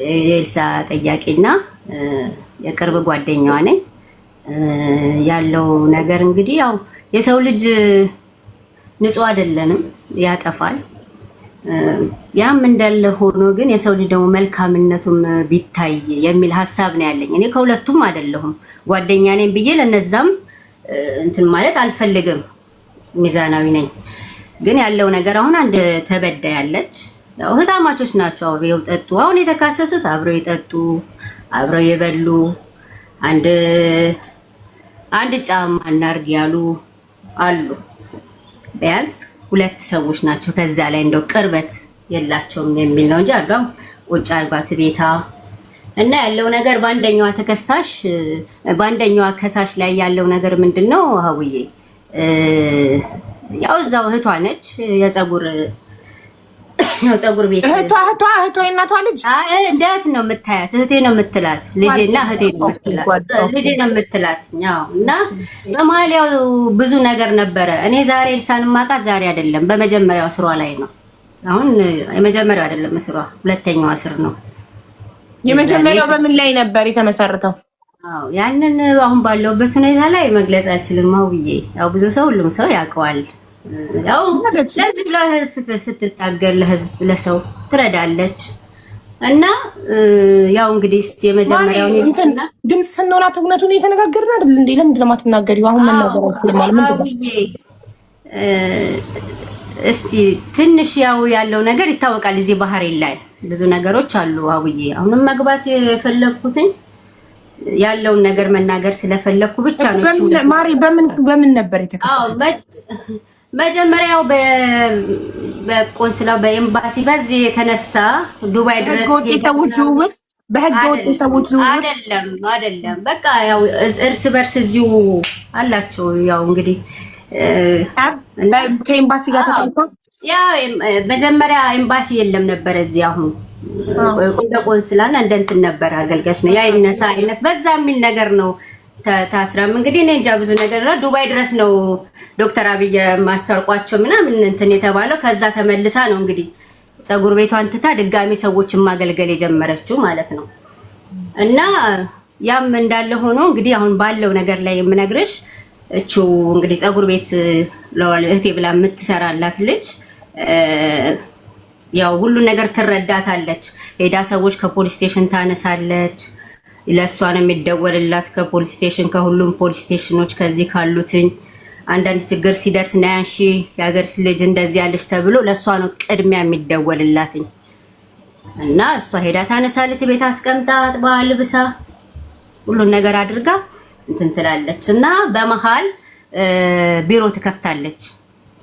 ኤልሳ ጠያቂና የቅርብ ጓደኛዋ ነኝ። ያለው ነገር እንግዲህ ያው የሰው ልጅ ንጹህ አይደለንም፣ ያጠፋል። ያም እንዳለ ሆኖ ግን የሰው ልጅ ደግሞ መልካምነቱም ቢታይ የሚል ሀሳብ ነው ያለኝ። እኔ ከሁለቱም አይደለሁም ጓደኛ ነኝ ብዬ ለነዛም እንትን ማለት አልፈልግም፣ ሚዛናዊ ነኝ። ግን ያለው ነገር አሁን አንድ ተበዳ ያለች ያው ህታማቾች ናቸው፣ አብረው ጠጡ። አሁን የተካሰሱት አብረው የጠጡ አብረው የበሉ አንድ ጫማ እናርግ ያሉ አሉ። ቢያንስ ሁለት ሰዎች ናቸው። ከዛ ላይ እንደው ቅርበት የላቸውም የሚል ነው እንጂ አሉ ቁጭ አርጓት ቤታ እና ያለው ነገር በአንደኛዋ ከሳሽ ላይ ያለው ነገር ምንድነው? ሀውዬ ያው እዛው እህቷ ነች የፀጉር ቤት
እህቷ የእናቷ ልጅ
እንዴት ነው የምታያት? እህቴ ነው የምትላት ልጄና እህቴ ነው የምትላት ልጄ ነው የምትላት። ያው እና በመሀል ያው ብዙ ነገር ነበረ። እኔ ዛሬ ኤልሳን ማጣት ዛሬ አይደለም፣ በመጀመሪያው ስሯ ላይ ነው። አሁን የመጀመሪያው አይደለም ስሯ፣ ሁለተኛዋ ስር ነው።
የመጀመሪያው በምን ላይ ነበር የተመሰረተው?
አዎ ያንን አሁን ባለውበት ሁኔታ ላይ መግለጽ አልችልም። ብዬ ያው ብዙ ሰው ሁሉም ሰው ያውቀዋል። ያው ለዚህ ለፍትህ ስትታገል ለህዝብ ለሰው ትረዳለች እና ያው እንግዲህ እስቲ የመጀመሪያው
እንትና ድምጽ ስንሆናት እውነቱን እየተነጋገርን አይደል እንዴ? ለምንድን ነው የማትናገሪው? አሁን መናገር አይችልም ማለት ምንድን ነው?
እስቲ ትንሽ ያው ያለው ነገር ይታወቃል። እዚህ ባህሬን ላይ ብዙ ነገሮች አሉ። አውዬ አሁንም መግባት የፈለኩትኝ ያለውን ነገር መናገር ስለፈለኩ ብቻ ነው።
ማሪ በምን ነበር የተከሰሰው?
መጀመሪያው በቆንስላው በኤምባሲ በዚህ የተነሳ ዱባይ ድረስ
በህገ ወጥ ሰዎች ዝውውር
አይደለም። በቃ ያው እርስ በርስ እዚሁ አላቸው። ያው እንግዲህ
ከኤምባሲ ጋር ተጣልተው
ያው መጀመሪያ ኤምባሲ የለም ነበር እዚህ። አሁን እንደ ቆንስላና እንደ እንትን ነበር አገልጋሽ ነው ያ ይነሳ በዛ የሚል ነገር ነው። ታስራም እንግዲህ እኔ እንጃ ብዙ ነገር ዱባይ ድረስ ነው ዶክተር አብይ ማስታወቋቸው ምናምን እንትን የተባለው። ከዛ ተመልሳ ነው እንግዲህ ፀጉር ቤቷን ትታ ድጋሚ ሰዎችን ማገልገል የጀመረችው ማለት ነው። እና ያም እንዳለ ሆኖ እንግዲህ አሁን ባለው ነገር ላይ የምነግርሽ እቹ እንግዲህ ፀጉር ቤት እህቴ ብላ የምትሰራላት ልጅ ያው ሁሉ ነገር ትረዳታለች። ሄዳ ሰዎች ከፖሊስ ስቴሽን ታነሳለች። ለሷ ነው የሚደወልላት ከፖሊስ ስቴሽን፣ ከሁሉም ፖሊስ ስቴሽኖች ከዚህ ካሉትኝ አንዳንድ ችግር ሲደርስ ናያንሺ ያገርሽ ልጅ እንደዚህ ያለች ተብሎ ለሷ ነው ቅድሚያ የሚደወልላትኝ። እና እሷ ሄዳ ታነሳለች። ቤት አስቀምጣ አጥባ ልብሳ ሁሉን ነገር አድርጋ እንትን ትላለች። እና በመሃል ቢሮ ትከፍታለች።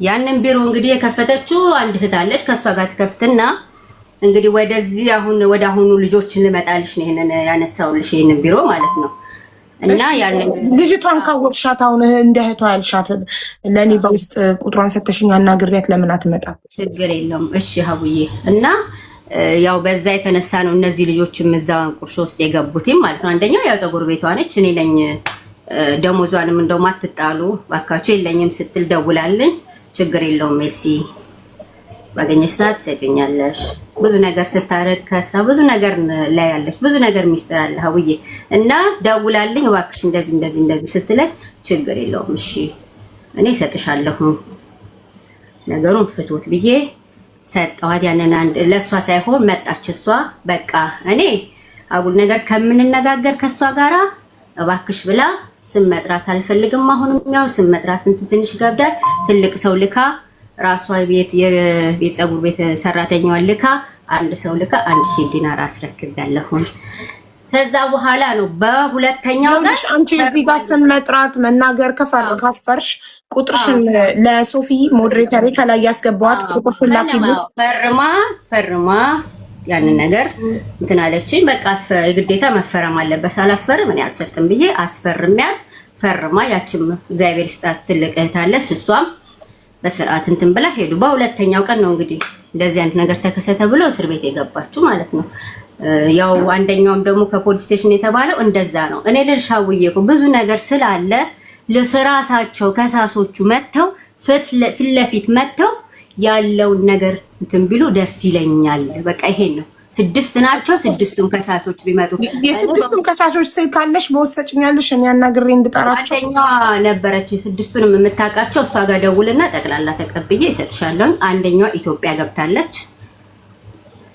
ያንን ቢሮ እንግዲህ የከፈተችው አንድ እህት አለች። ከሷ ጋር ትከፍትና እንግዲህ ወደዚህ ወደ አሁኑ ልጆችን ልመጣልሽ ነው ይሄንን ያነሳውልሽ ይሄንን ቢሮ ማለት ነው። እና ያንን
ልጅቷን ካወቅሻት አሁን እንደ እህቷ ያልሻት ለኔ በውስጥ ቁጥሯን ሰተሽኝ አናግሪያት ለምን አትመጣም?
ችግር የለውም እሺ ሀቡዬ። እና ያው በዛ የተነሳ ነው እነዚህ ልጆችም እዛ ቁርሾ ውስጥ የገቡትም ማለት ነው። አንደኛው ያው ፀጉር ቤቷ ነች። እኔ ነኝ ደሞዟንም እንደውም አትጣሉ ባካችሁ የለኝም ስትል ደውላልን። ችግር የለውም ሜሲ ባገኘሽ ሰዓት ትሰጪኛለሽ። ብዙ ነገር ስታረግ ከስራ ብዙ ነገር ላይ ያለሽ ብዙ ነገር ሚስጥር አለ ሀውዬ። እና ደውላልኝ እባክሽ እንደዚህ ስትለኝ ችግር የለውም እሺ እኔ እሰጥሻለሁ ነገሩን ፍቱት ብዬ ሰጠኋት። ያንን አንድ ለሷ ሳይሆን መጣች እሷ። በቃ እኔ አጉል ነገር ከምንነጋገር ከሷ ጋራ እባክሽ ብላ ስም መጥራት አልፈልግም። አሁንም ያው ስም መጥራት ትንሽ ገብዳል። ትልቅ ሰው ልካ ራሷ የቤት ፀጉር ቤት ሰራተኛዋን ልካ አንድ ሰው ልካ 1000 ዲናር አስረክቤያለሁ። ከዛ በኋላ ነው በሁለተኛው ጋር
አንቺ እዚህ ጋር ስም መጥራት መናገር ከፈርሽ ቁጥርሽን ለሶፊ ሞዴሬተር ከላይ ያስገባዋት ቁጥርሽን ላኪሉ
ፈርማ ያንን ነገር እንትን አለችኝ። በቃ ግዴታ መፈረም አለበት። ሳላስፈርም እኔ አልሰጥም ብዬ አስፈርሚያት ፈርማ ያችም እግዚአብሔር ይስጣት ትልቅ እህት አለች። እሷም በስርዓት እንትን ብላ ሄዱ። በሁለተኛው ቀን ነው እንግዲህ እንደዚህ አይነት ነገር ተከሰተ ብሎ እስር ቤት የገባችው ማለት ነው። ያው አንደኛውም ደግሞ ከፖሊስ ስቴሽን የተባለው እንደዛ ነው። እኔ ልልሻውዬ እኮ ብዙ ነገር ስላለ ለስራሳቸው ከሳሶቹ መተው ፊት ለፊት መተው ያለውን ነገር እንትን ቢሉ ደስ ይለኛል። በቃ ይሄን ነው። 6 ናቸው። 6ቱም ከሳሾች ቢመጡ
የ6ቱም ከሳሾች ስልክ ካለሽ በወሰጭኛለሽ እኔ አናግሬ እንድጠራቸው።
አንደኛዋ ነበረች 6ቱንም የምታውቃቸው እሷ ጋር ደውልና ጠቅላላ ተቀብዬ እሰጥሻለሁ። አንደኛዋ ኢትዮጵያ ገብታለች።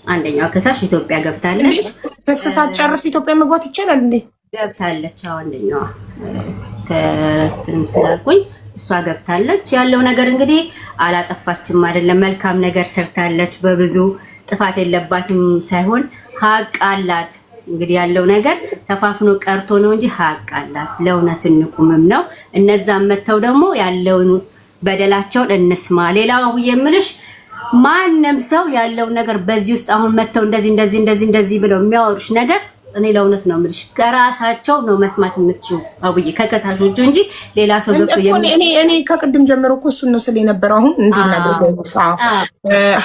አንደኛዋ ከሳሽ ኢትዮጵያ ገብታለች።
ከሰሳት ጨርስ ኢትዮጵያ መግባት ይቻላል እንዴ?
ገብታለች። አንደኛዋ ከትንም ስላልኩኝ እሷ ገብታለች። ያለው ነገር እንግዲህ አላጠፋችም አይደለም፣ መልካም ነገር ሰርታለች። በብዙ ጥፋት የለባትም ሳይሆን ሀቅ አላት። እንግዲህ ያለው ነገር ተፋፍኖ ቀርቶ ነው እንጂ ሀቅ አላት። ለእውነት እንቁምም ነው። እነዛም መተው ደግሞ ያለውን በደላቸውን እንስማ። ሌላው የምልሽ ማንም ሰው ያለው ነገር በዚህ ውስጥ አሁን መተው እንደዚህ ብለው የሚያወሩሽ ነገር እኔ ለእውነት ነው የምልሽ ከራሳቸው ነው መስማት የምትችው አብዬ ከከሳሾቹ እንጂ ሌላ ሰው ገብቶ
እኔ ከቅድም ጀምሮ እኮ እሱን ነው ስለ የነበረው። አሁን እንዲናደርገው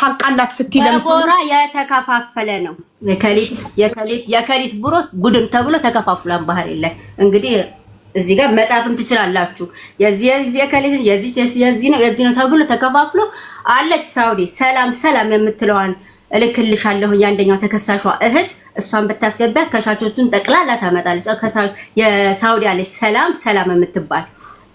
ሀቅ አላት ስትይ
ለምሳሌ የተከፋፈለ ነው። የከሊት ብሮ ቡድን ተብሎ ተከፋፍሏል። ባህር ላይ እንግዲህ እዚህ ጋር መጻፍም ትችላላችሁ። የዚህ የከሊት የዚህ ነው ተብሎ ተከፋፍሎ አለች። ሳውዲ ሰላም የምትለዋን እልክልሻለሁ። ያንደኛው ተከሳሿ እህት እሷን ብታስገባት ከሻቾቹን ጠቅላላ ታመጣለች። የሳውዲ አለች ሰላም የምትባል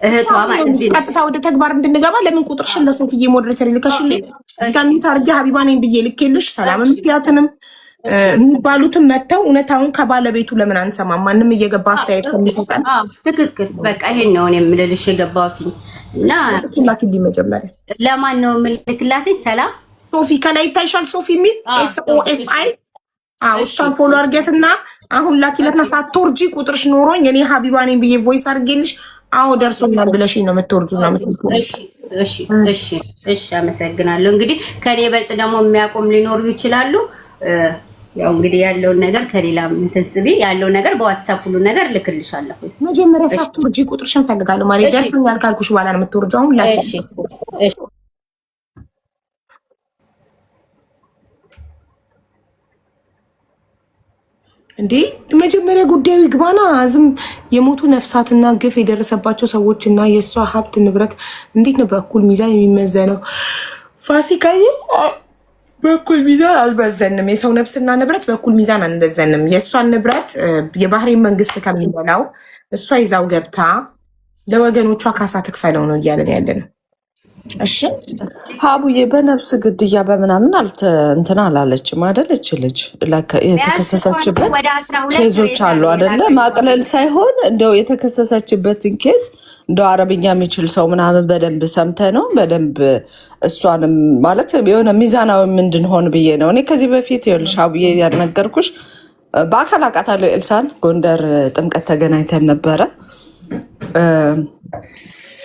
እህቷ ማለት ነው። ቀጥታ ወደ ተግባር እንድንገባ ለምን ቁጥርሽን ለሶፊዬ ሞዴሬተር ልከሽልኝ እዚህ ጋር ምን ታርጊ ሀቢባ ነኝ ብዬ ልኬልሽ ሰላም የምትያትንም
የሚባሉትን መተው እውነታውን ከባለቤቱ ለምን አንሰማም? ማንም እየገባ አስተያየት ከሚሰጠን
ትክክል። በቃ ይሄን ነው እኔ የምልልሽ የገባሁት እና
ላኪልኝ መጀመሪያ።
ለማን ነው የምልክላት? ሰላም
ሶፊ ከላይ ይታይሻል። ሶፊ የሚል SOFI እሷን ፎሎ አድርጌትና አሁን ላኪለትና ሳትወርጂ ቁጥርሽ ኖሮኝ እኔ ሀቢባ ነኝ ብዬ ቮይስ አድርጌልሽ ደርሶኛል ብለሽኝ ነው የምትወርጁ ነው የምትወርጁ።
እሺ አመሰግናለሁ። እንግዲህ ከኔ በልጥ ደግሞ የሚያቆም ሊኖሩ ይችላሉ። ያው እንግዲህ ያለውን ነገር ከሌላ ምንትስቢ ያለው ነገር በዋትስአፕ ሁሉ ነገር ልክልሻለሁ።
መጀመሪያ ሳትወርጂ ቁጥርሽን ፈልጋለሁ ማለት ደርሶኛል ካልኩሽ በኋላ ነው የምትወርጁ። አሁን ላኪ እንዴ መጀመሪያ ጉዳዩ ይግባና ዝም የሞቱ ነፍሳትና ግፍ የደረሰባቸው ሰዎችና የእሷ ሀብት ንብረት እንዴት ነው በእኩል ሚዛን የሚመዘነው? ፋሲካዬ በእኩል ሚዛን አልመዘንም። የሰው ነፍስና ንብረት በእኩል ሚዛን አንመዘንም። የእሷን ንብረት የባህሬን መንግስት ከሚበላው እሷ ይዛው ገብታ ለወገኖቿ ካሳ ትክፈለው ነው እያለን ያለ ነው። እሺ
ሀቡዬ በነፍስ ግድያ በምናምን እንትን አላለችም አደለች። ልጅ የተከሰሰችበት ኬዞች አሉ አደለ? ማቅለል ሳይሆን እንደው የተከሰሰችበትን ኬዝ እንደው አረብኛ የሚችል ሰው ምናምን በደንብ ሰምተ ነው በደንብ እሷንም ማለት የሆነ ሚዛናዊ እንድንሆን ብዬ ነው። እኔ ከዚህ በፊት ይኸውልሽ ሀቡዬ ያልነገርኩሽ በአካል አውቃታለሁ። ኤልሳን ጎንደር ጥምቀት ተገናኝተን ነበረ።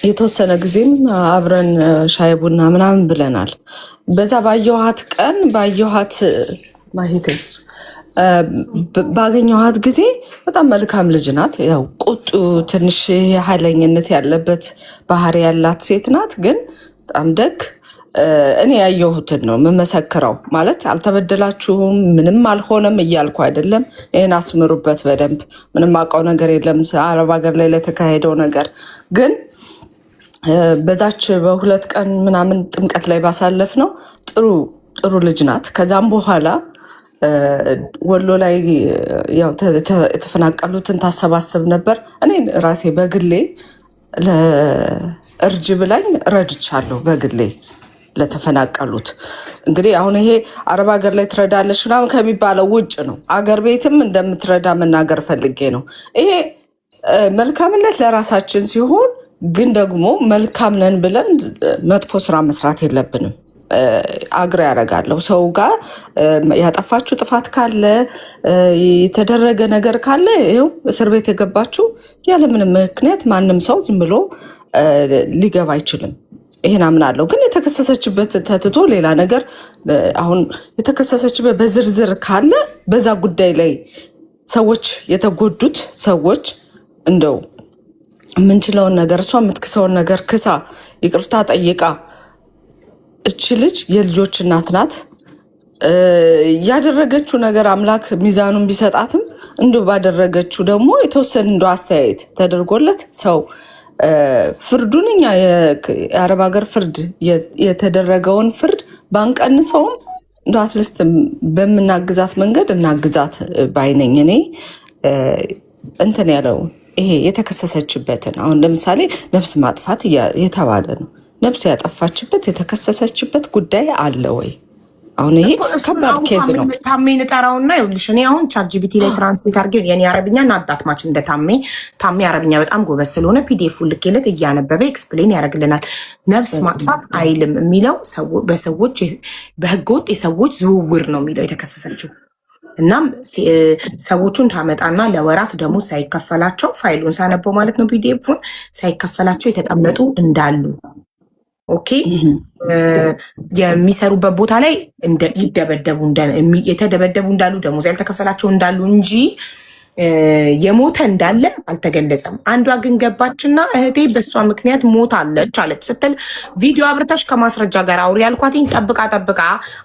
የተወሰነ ጊዜም አብረን ሻይ ቡና ምናምን ብለናል። በዛ ባየኋት ቀን ባገኘኋት ጊዜ በጣም መልካም ልጅ ናት። ያው ቁጡ ትንሽ ኃይለኝነት ያለበት ባህሪ ያላት ሴት ናት፣ ግን በጣም ደግ። እኔ ያየሁትን ነው የምመሰክረው። ማለት አልተበደላችሁም ምንም አልሆነም እያልኩ አይደለም። ይህን አስምሩበት በደንብ። ምንም አውቀው ነገር የለም አረብ ሀገር ላይ ለተካሄደው ነገር ግን በዛች በሁለት ቀን ምናምን ጥምቀት ላይ ባሳለፍ ነው ጥሩ ልጅ ናት። ከዛም በኋላ ወሎ ላይ ያው የተፈናቀሉትን ታሰባስብ ነበር። እኔ ራሴ በግሌ እርጅ ብላኝ ረድቻለሁ በግሌ ለተፈናቀሉት። እንግዲህ አሁን ይሄ አረብ ሀገር ላይ ትረዳለች ምናምን ከሚባለው ውጭ ነው። አገር ቤትም እንደምትረዳ መናገር ፈልጌ ነው። ይሄ መልካምነት ለራሳችን ሲሆን ግን ደግሞ መልካም ነን ብለን መጥፎ ስራ መስራት የለብንም። አግሬ ያደርጋለሁ ሰው ጋር ያጠፋችሁ ጥፋት ካለ የተደረገ ነገር ካለ ይኸው እስር ቤት የገባችሁ ያለምንም ምክንያት ማንም ሰው ዝም ብሎ ሊገባ አይችልም። ይሄን አምናለሁ። ግን የተከሰሰችበት ተትቶ ሌላ ነገር አሁን የተከሰሰችበት በዝርዝር ካለ በዛ ጉዳይ ላይ ሰዎች የተጎዱት ሰዎች እንደው የምንችለውን ነገር እሷ የምትክሰውን ነገር ክሳ ይቅርታ ጠይቃ እች ልጅ የልጆች እናት ናት። ያደረገችው ነገር አምላክ ሚዛኑን ቢሰጣትም እንዲሁ ባደረገችው ደግሞ የተወሰነ እንደ አስተያየት ተደርጎለት ሰው ፍርዱን እኛ የአረብ ሀገር ፍርድ የተደረገውን ፍርድ ባንቀንሰውም እንደ አትሊስት በምናግዛት መንገድ እናግዛት ባይነኝ። እኔ እንትን ያለው ይሄ የተከሰሰችበትን አሁን ለምሳሌ ነፍስ ማጥፋት የተባለ ነው። ነፍስ ያጠፋችበት የተከሰሰችበት ጉዳይ አለ ወይ? አሁን ይሄ ከባድ ኬዝ ነው።
ታሜን እጠራውና ይኸውልሽ እኔ አሁን ቻትጂፒቲ ላይ ትራንስሌት አድርጌ የኔ አረብኛ ናዳትማች እንደ ታሜ አረብኛ በጣም ጎበዝ ስለሆነ ፒዲኤፍ ልኬለት እያነበበ ኤክስፕሌን ያደርግልናል። ነፍስ ማጥፋት አይልም የሚለው በህገወጥ የሰዎች ዝውውር ነው የሚለው የተከሰሰችው። እናም ሰዎቹን ታመጣና ለወራት ደግሞ ሳይከፈላቸው ፋይሉን ሳነበው ማለት ነው ፒዲኤፉን ሳይከፈላቸው የተቀመጡ እንዳሉ ኦኬ የሚሰሩበት ቦታ ላይ የተደበደቡ እንዳሉ ደሞዝ ያልተከፈላቸው እንዳሉ እንጂ የሞተ እንዳለ አልተገለጸም። አንዷ ግን ገባችና እህቴ በሷ ምክንያት ሞታለች አለች ስትል ቪዲዮ አብርተሽ ከማስረጃ ጋር አውሪ ያልኳትኝ። ጠብቃ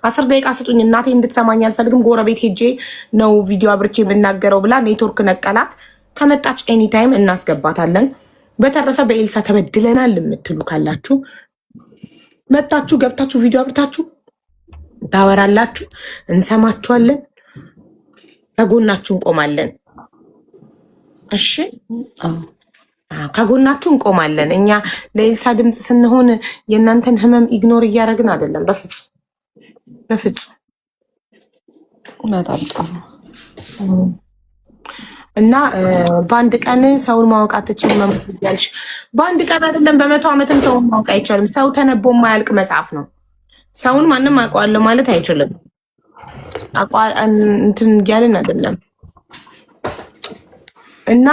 10 ደቂቃ ስጡኝ እናቴ እንድትሰማኝ አልፈልግም፣ ጎረቤት ሄጄ ነው ቪዲዮ አብርቼ የምናገረው ብላ ኔትወርክ ነቀላት። ከመጣች ኤኒታይም እናስገባታለን። በተረፈ በኤልሳ ተበድለናል የምትሉ ካላችሁ መጣችሁ ገብታችሁ ቪዲዮ አብርታችሁ ታወራላችሁ፣ እንሰማችኋለን፣ ከጎናችሁ እንቆማለን። እሺ ከጎናችሁ እንቆማለን። እኛ ለኤልሳ ድምፅ ስንሆን የእናንተን ህመም ኢግኖር እያደረግን አይደለም። በፍጹም
በጣም ጥሩ።
እና በአንድ ቀን ሰውን ማወቅ አትችልም ያልሽ፣ በአንድ ቀን አይደለም በ100 ዓመትም ሰውን ማወቅ አይቻልም። ሰው ተነቦ የማያልቅ መጽሐፍ ነው። ሰውን ማንም አውቀዋለሁ ማለት አይችልም። እንትን እያልን አይደለም። እና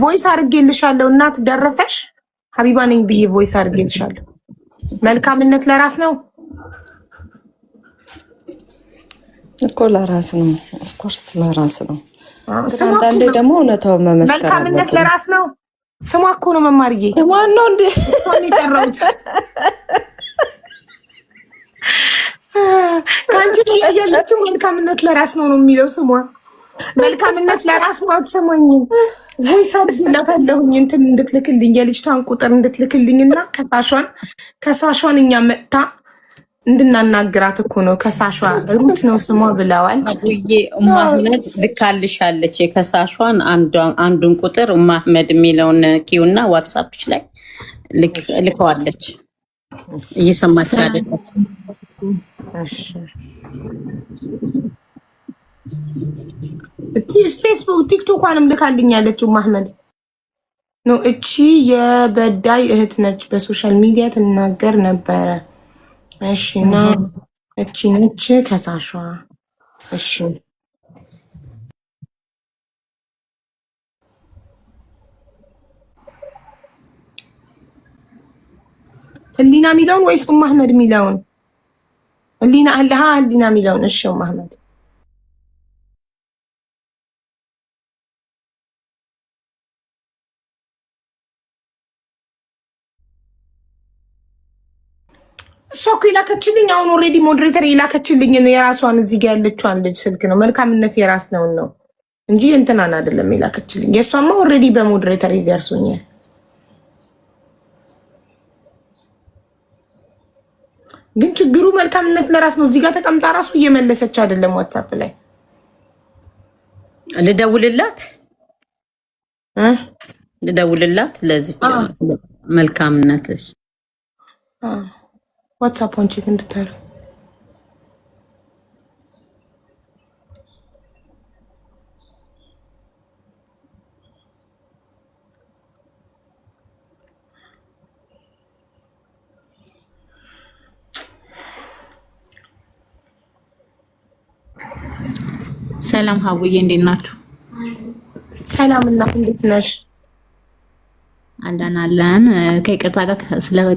ቮይስ አድርጌልሻለሁ። እናት ደረሰሽ? ሀቢባ ነኝ ብዬ ቮይስ አድርጌልሻለሁ። መልካምነት ለራስ ነው
እኮ ለራስ ነው። ኦፍኮርስ ለራስ ነው። አንዳንዴ ደግሞ እውነታውን መመስከር
መልካምነት ለራስ ነው። ስሟ እኮ ነው መማርዬ።
ማን ነው እንዴ
የጠራሁት? ከአንቺ ላይ ያለችው መልካምነት ለራስ ነው ነው የሚለው ስሟ። መልካምነት ለራስ ነው። አትሰማኝም? ቮይስ አድርጌላታለሁኝ እንትን እንድትልክልኝ የልጅቷን ቁጥር እንድትልክልኝ እና ከሳሿን እኛ መጥታ እንድናናግራት እኮ ነው። ከሳሿ ሩት ነው ስሟ ብለዋል።
አቡዬ አህመድ ልካልሻለች። የከሳሿን አንዱን ቁጥር አህመድ የሚለውን ኪውና ዋትስአፕሽ ላይ ልከዋለች። እየሰማች አይደለም?
ፌስቡክ ቲክቶኳንም ልካልኛለች አህመድ ነው። እቺ የበዳይ እህት ነች። በሶሻል ሚዲያ ትናገር ነበረ። እሺ እና እቺ ነች ከሳሿ። እሺ ህሊና ሚለውን ወይስ አህመድ ሚለውን? ህሊና ሚለውን። እሺ አህመድ እሷ እኮ የላከችልኝ አሁን ኦልሬዲ ሞዴሬተር የላከችልኝ የራሷን እዚህ ጋር ያለችዋን ልጅ ስልክ ነው። መልካምነት የራስ ነው እንጂ እንትናን አይደለም የላከችልኝ። የእሷማ ኦልሬዲ በሞዴሬተር ይደርሱኛል። ግን ችግሩ መልካምነት ለራስ ነው። እዚህ ጋር ተቀምጣ ራሱ እየመለሰች አይደለም። ዋትስአፕ ላይ
ልደውልላት ለዚች መልካምነትሽ
ዋትስአፕን ቼክ እንድታረግ
ሰላም ሀቡዬ፣ እንዴት ናችሁ?
ሰላም እናት፣ እንዴት ነሽ?
አለን። ከይቅርታ ጋር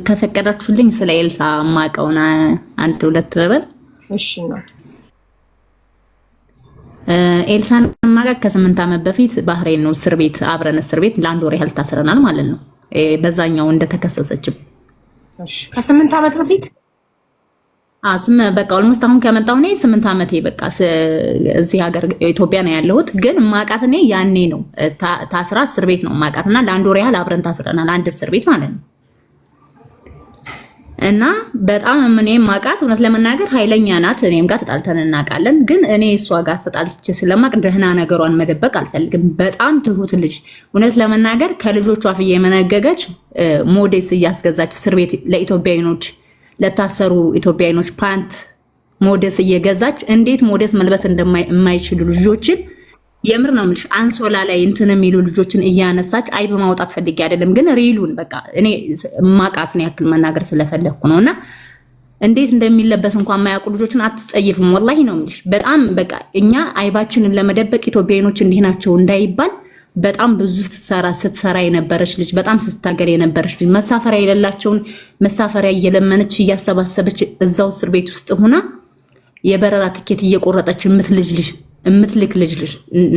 ከፈቀዳችሁልኝ ስለ ኤልሳ ማቀውና አንድ ሁለት ልበል።
እሺ ነው።
ኤልሳን ማቀቅ ከ8 ዓመት በፊት ባህሬን ነው እስር ቤት አብረን እስር ቤት ለአንድ ወር ያህል ታስረናል ማለት ነው። በዛኛው እንደተከሰሰችም
እሺ፣ ከ8 ዓመት በፊት
በቃ ኦልሞስት አሁን ከመጣሁ እኔ 8 ዓመቴ በቃ እዚህ ሀገር ኢትዮጵያ ነው ያለሁት። ግን ማቃት እኔ ያኔ ነው ታስራ እስር ቤት ነው ማቃትና ለአንድ ወር ያህል አብረን ታስረናል፣ አንድ እስር ቤት ማለት ነው። እና በጣም እኔ ማቃት እውነት ለመናገር ኃይለኛ ናት። እኔም ጋር ተጣልተን እናውቃለን። ግን እኔ እሷ ጋር ተጣልቼ ስለማቅ ደህና ነገሯን መደበቅ አልፈልግም። በጣም ትሁት ልጅ፣ እውነት ለመናገር ከልጆቿ አፍ እየመነገገች ሞዴስ እያስገዛች እስር ቤት ለኢትዮጵያኖች ለታሰሩ ኢትዮጵያኖች ፓንት ሞዴስ እየገዛች እንዴት ሞዴስ መልበስ እንደማይችሉ ልጆችን የምር ነው የምልሽ፣ አንሶላ ላይ እንትን የሚሉ ልጆችን እያነሳች አይብ ማውጣት ፈልጌ አይደለም፣ ግን ሪሉን በቃ እኔ ማቃትን ያክል መናገር ስለፈለኩ ነውና እንዴት እንደሚለበስ እንኳን የማያውቁ ልጆችን አትጸይፍም። ወላሂ ነው የምልሽ። በጣም በቃ እኛ አይባችንን ለመደበቅ ኢትዮጵያኖች እንዲህ ናቸው እንዳይባል በጣም ብዙ ስትሰራ የነበረች ልጅ፣ በጣም ስትታገል የነበረች ልጅ፣ መሳፈሪያ የሌላቸውን መሳፈሪያ እየለመነች እያሰባሰበች እዛው እስር ቤት ውስጥ ሆና የበረራ ትኬት እየቆረጠች የምትልክ ልጅ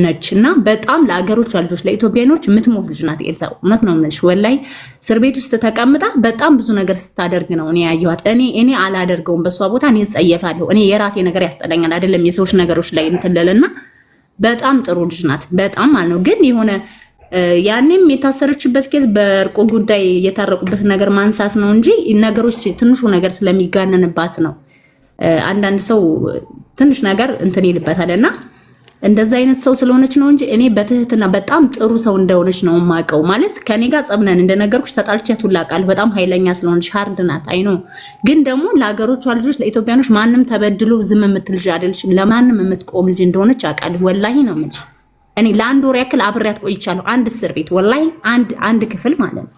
ነች። እና በጣም ለአገሮች ልጆች ለኢትዮጵያኖች የምትሞት ልጅ ናት ኤልሳ። እውነት ነው የምልሽ። ወላሂ እስር ቤት ውስጥ ተቀምጣ በጣም ብዙ ነገር ስታደርግ ነው እኔ ያየኋት። እኔ አላደርገውም በሷ ቦታ እኔ እጸየፋለሁ። እኔ የራሴ ነገር ያስጠላኛል አይደለም የሰዎች ነገሮች ላይ እንትልልና በጣም ጥሩ ልጅ ናት። በጣም ማለት ነው። ግን የሆነ ያኔም የታሰረችበት ኬዝ በእርቆ ጉዳይ የታረቁበት ነገር ማንሳት ነው እንጂ ነገሮች ትንሹ ነገር ስለሚጋነንባት ነው። አንዳንድ ሰው ትንሽ ነገር እንትን ይልበታልና
እንደዛ አይነት ሰው ስለሆነች ነው እንጂ እኔ በትህትና በጣም ጥሩ ሰው እንደሆነች ነው የማውቀው። ማለት ከኔ ጋር ጸብነን እንደነገርኩሽ ተጣልቻት ሁላ ቃል በጣም ኃይለኛ ስለሆነች ሃርድ ናት። አይ ነው ግን ደግሞ ለሀገሮቿ ልጆች ለኢትዮጵያኖች ማንም ተበድሎ ዝም የምትል ልጅ አይደለችም። ለማንም የምትቆም ልጅ እንደሆነች አውቃለሁ። ወላሂ ነው የምልሽ። እኔ ለአንድ ወር ያክል አብሬያት ቆይቻለሁ። አንድ እስር ቤት ወላሂ አንድ ክፍል ማለት ነው።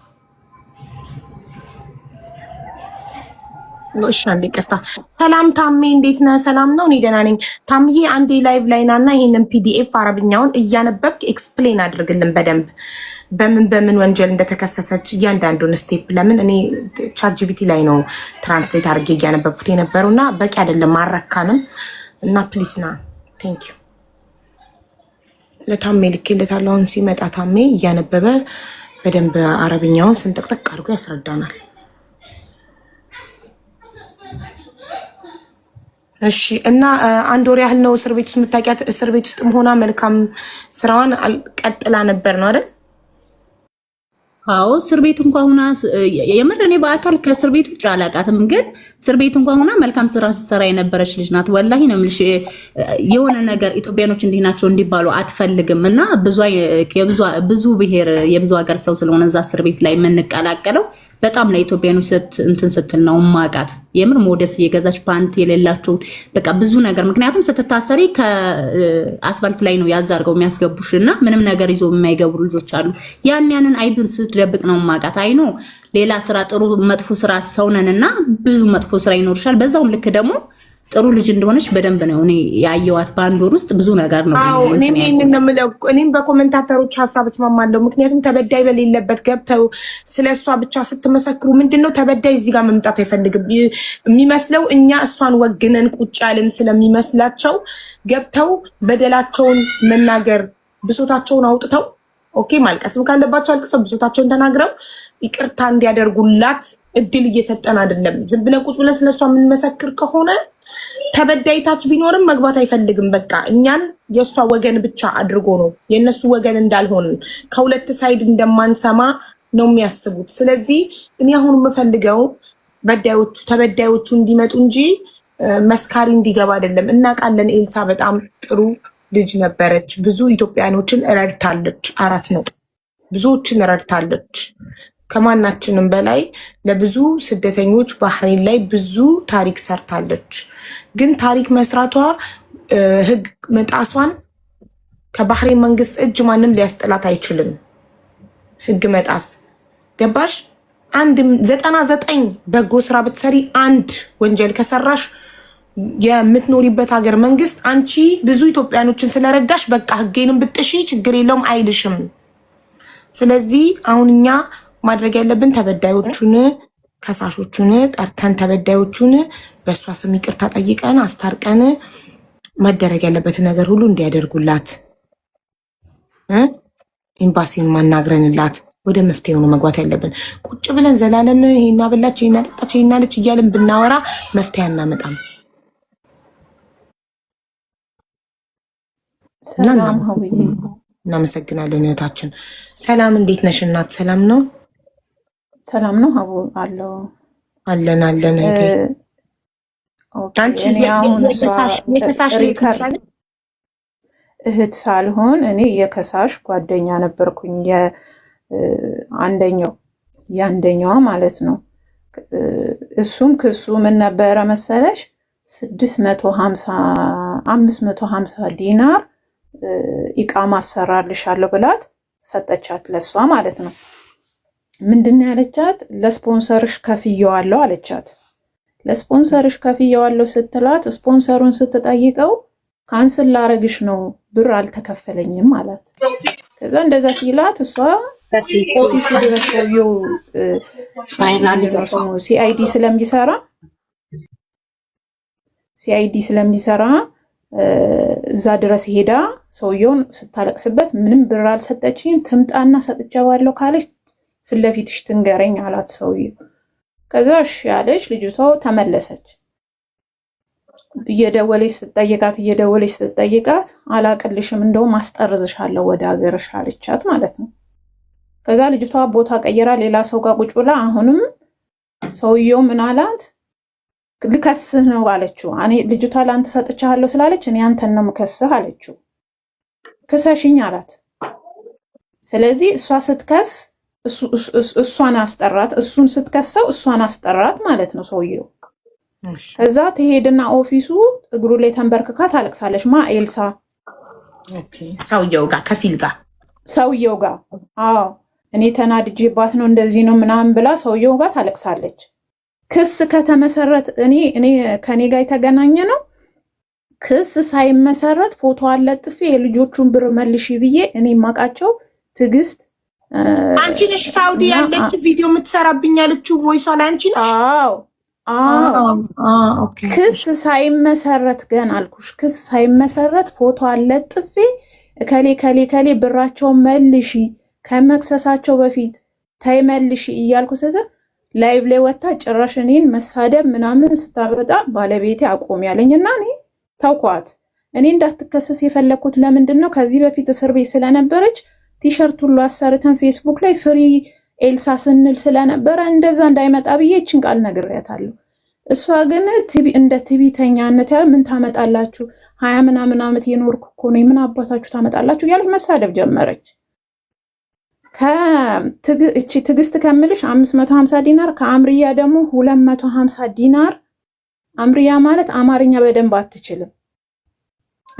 እሺ አንዴ ይቅርታ። ሰላም ታሜ እንዴት ነህ? ሰላም ነው? እኔ ደህና ነኝ። ታምዬ አንዴ ላይቭ ላይ ናና ይሄንን ፒዲኤፍ አረብኛውን እያነበብክ ኤክስፕሌን አድርግልን በደንብ በምን ወንጀል እንደተከሰሰች እያንዳንዱን ስቴፕ። ለምን እኔ ቻት ጂፒቲ ላይ ነው ትራንስሌት አድርጌ እያነበብኩት የነበረውና በቂ አይደለም አረካንም እና ፕሊስ ና ቴንክ ዩ። ለታሜ ልኬለታለሁ። አሁን ሲመጣ ታሜ እያነበበ በደንብ አረብኛውን ስንጥቅጥቅ አድርጎ ያስረዳናል። እሺ እና አንድ ወር ያህል ነው እስር ቤት ውስጥ የምታውቂያት? እስር ቤት ውስጥም ሆና መልካም ስራዋን ቀጥላ ነበር ነው አይደል?
አዎ እስር ቤት እንኳን ሆና የምር እኔ በአካል ከእስር ቤት ውጭ አላውቃትም፣ ግን እስር ቤት እንኳን ሆና መልካም ስራ ስትሰራ የነበረች ልጅ ናት። ወላሂ ነው የምልሽ። የሆነ ነገር ኢትዮጵያኖች እንዲህ ናቸው እንዲባሉ አትፈልግም እና ብዙ ብሔር የብዙ ሀገር ሰው ስለሆነ እዛ እስር ቤት ላይ የምንቀላቀለው በጣም ለኢትዮጵያኖች እንትን ስትል ነው ማቃት። የምር ሞዴስ እየገዛች ፓንት የሌላቸው በቃ ብዙ ነገር። ምክንያቱም ስትታሰሪ ከአስፋልት ላይ ነው ያዛርገው የሚያስገቡሽ እና ምንም ነገር ይዞ የማይገቡ ልጆች አሉ። ያንን አይብን ስትደብቅ ነው ማቃት። አይኖ ሌላ ስራ ጥሩ መጥፎ ስራ ሰውነንና ብዙ መጥፎ ስራ ይኖርሻል። በዛውም ልክ ደግሞ ጥሩ ልጅ እንደሆነች በደንብ ነው እኔ ያየዋት። በአንድ ወር ውስጥ ብዙ ነገር ነው።
አዎ እኔም በኮሜንታተሮች ሀሳብ እስማማለሁ። ምክንያቱም ተበዳይ በሌለበት ገብተው ስለሷ ብቻ ስትመሰክሩ ምንድነው ተበዳይ እዚህ ጋር መምጣት አይፈልግም የሚመስለው። እኛ እሷን ወግነን ቁጭ ያልን ስለሚመስላቸው ገብተው በደላቸውን መናገር ብሶታቸውን አውጥተው ኦኬ ማልቀስም ካለባቸው አልቅሰው ብሶታቸውን ተናግረው ይቅርታ እንዲያደርጉላት እድል እየሰጠን አይደለም። ዝም ብለን ቁጭ ብለን ስለሷ የምንመሰክር ከሆነ ተበዳይታች ቢኖርም መግባት አይፈልግም። በቃ እኛን የእሷ ወገን ብቻ አድርጎ ነው የእነሱ ወገን እንዳልሆን ከሁለት ሳይድ እንደማንሰማ ነው የሚያስቡት። ስለዚህ እኔ አሁን የምፈልገው ተበዳዮቹ እንዲመጡ እንጂ መስካሪ እንዲገባ አይደለም። እናውቃለን ኤልሳ በጣም ጥሩ ልጅ ነበረች። ብዙ ኢትዮጵያኖችን ረድታለች። 4 ነጥብ ብዙዎችን ረድታለች። ከማናችንም በላይ ለብዙ ስደተኞች ባህሬን ላይ ብዙ ታሪክ ሰርታለች። ግን ታሪክ መስራቷ ህግ መጣሷን ከባህሬን መንግስት እጅ ማንም ሊያስጥላት አይችልም። ህግ መጣስ ገባሽ? 99 በጎ ስራ ብትሰሪ አንድ ወንጀል ከሰራሽ የምትኖሪበት ሀገር መንግስት አንቺ ብዙ ኢትዮጵያኖችን ስለረዳሽ በቃ ህጌንም ብጥሺ ችግር የለውም አይልሽም። ስለዚህ አሁን እኛ ማድረግ ያለብን ተበዳዮቹን ከሳሾቹን ጠርተን ተበዳዮቹን በእሷ ስም ይቅርታ ጠይቀን አስታርቀን መደረግ ያለበትን ነገር ሁሉ እንዲያደርጉላት ኤምባሲን ማናግረንላት ወደ መፍትሄው ነው መግባት ያለብን። ቁጭ ብለን ዘላለም ይሄና በላች ይሄና ጠጣች ይሄና ልጅ እያልን ብናወራ መፍትሄ አናመጣም።
ሰላም ሀውዬ
እናመሰግናለን እህታችን። ሰላም እንዴት ነሽ እናት? ሰላም ነው?
ሰላም ነው ሀቡ አለው
አለን የከሳሽ
እህት ሳልሆን እኔ የከሳሽ ጓደኛ ነበርኩኝ። የአንደኛዋ ማለት ነው። እሱም ክሱ ምን ነበረ መሰለሽ 550 ዲናር ኢቃማ አሰራልሻለሁ ብላት ሰጠቻት፣ ለሷ ማለት ነው። ምንድን ያለቻት? ለስፖንሰርሽ ከፍየዋለሁ አለቻት። ለስፖንሰርሽ ከፍየዋለሁ ስትላት ስፖንሰሩን ስትጠይቀው ካንስል ላረግሽ ነው ብር አልተከፈለኝም አላት። ከዛ እንደዛ ሲላት እሷ ኦፊሱ ድረስ ሰውየው ሲአይዲ ስለሚሰራ እዛ ድረስ ሄዳ ሰውየውን ስታለቅስበት ምንም ብር አልሰጠችኝም፣ ትምጣና ሰጥቼዋለሁ ካለች ፊት ለፊትሽ ትንገረኝ አላት ሰውየው። ከዛ እሺ ያለች ልጅቷ ተመለሰች። እየደወለች ስትጠይቃት አላቅልሽም እንደውም አስጠርዝሻለሁ ወደ ሀገርሽ አለቻት ማለት ነው። ከዛ ልጅቷ ቦታ ቀይራ ሌላ ሰው ጋር ቁጭ ብላ አሁንም ሰውየው ምን አላት? ልከስህ ነው አለችው። ልጅቷ ለአንተ ሰጥቻለሁ ስላለች እኔ አንተን ነው የምከስህ አለችው። ክሰሽኝ አላት። ስለዚህ እሷ ስትከስ እሷን አስጠራት፣ እሱን ስትከሰው እሷን አስጠራት ማለት ነው ሰውየው። ከዛ ትሄድና ኦፊሱ እግሩ ላይ ተንበርክካ ታለቅሳለች። ኤልሳ
ሰውየው ጋር ከፊል ጋር
ሰውየው ጋር አዎ እኔ ተናድጄባት ነው እንደዚህ ነው ምናምን ብላ ሰውየው ጋር ታለቅሳለች። ክስ ከተመሰረት እኔ ከኔ ጋር የተገናኘ ነው። ክስ ሳይመሰረት ፎቶ አለጥፌ የልጆቹን ብር መልሺ ብዬ እኔ ማቃቸው ትዕግስት
አንቺ ነሽ ሳውዲ ያለች ቪዲዮ የምትሰራብኝ ያለችው ቮይሷ ላይ አንቺ ነሽ?
ኦኬ። ክስ ሳይመሰረት ገና አልኩሽ፣ ክስ ሳይመሰረት ፎቶ አለጥፌ ከሌ ብራቸውን መልሺ ከመክሰሳቸው በፊት ተይመልሺ እያልኩ ላይቭ ላይ ወጣ። ጭራሽ እኔን መሳደብ ምናምን ስታበጣ ባለቤቴ አቆም ያለኝና እኔ ተውኳት። እኔ እንዳትከሰስ የፈለኩት ለምንድን ነው? ከዚህ በፊት እስር ቤት ስለነበረች ቲሸርት ሁሉ አሰርተን ፌስቡክ ላይ ፍሪ ኤልሳ ስንል ስለነበረ እንደዛ እንዳይመጣ ብዬ እችን ቃል ነግሬያታለሁ። እሷ ግን እንደ ትዕቢተኛነት ያለ ምን ታመጣላችሁ 20 ምናምን ዓመት የኖርኩ እኮ ነው ምን አባታችሁ ታመጣላችሁ እያለች መሳደብ ጀመረች። እቺ ትዕግስት ከምልሽ 550 ዲናር ከአምርያ ደግሞ 250 ዲናር። አምርያ ማለት አማርኛ በደንብ አትችልም።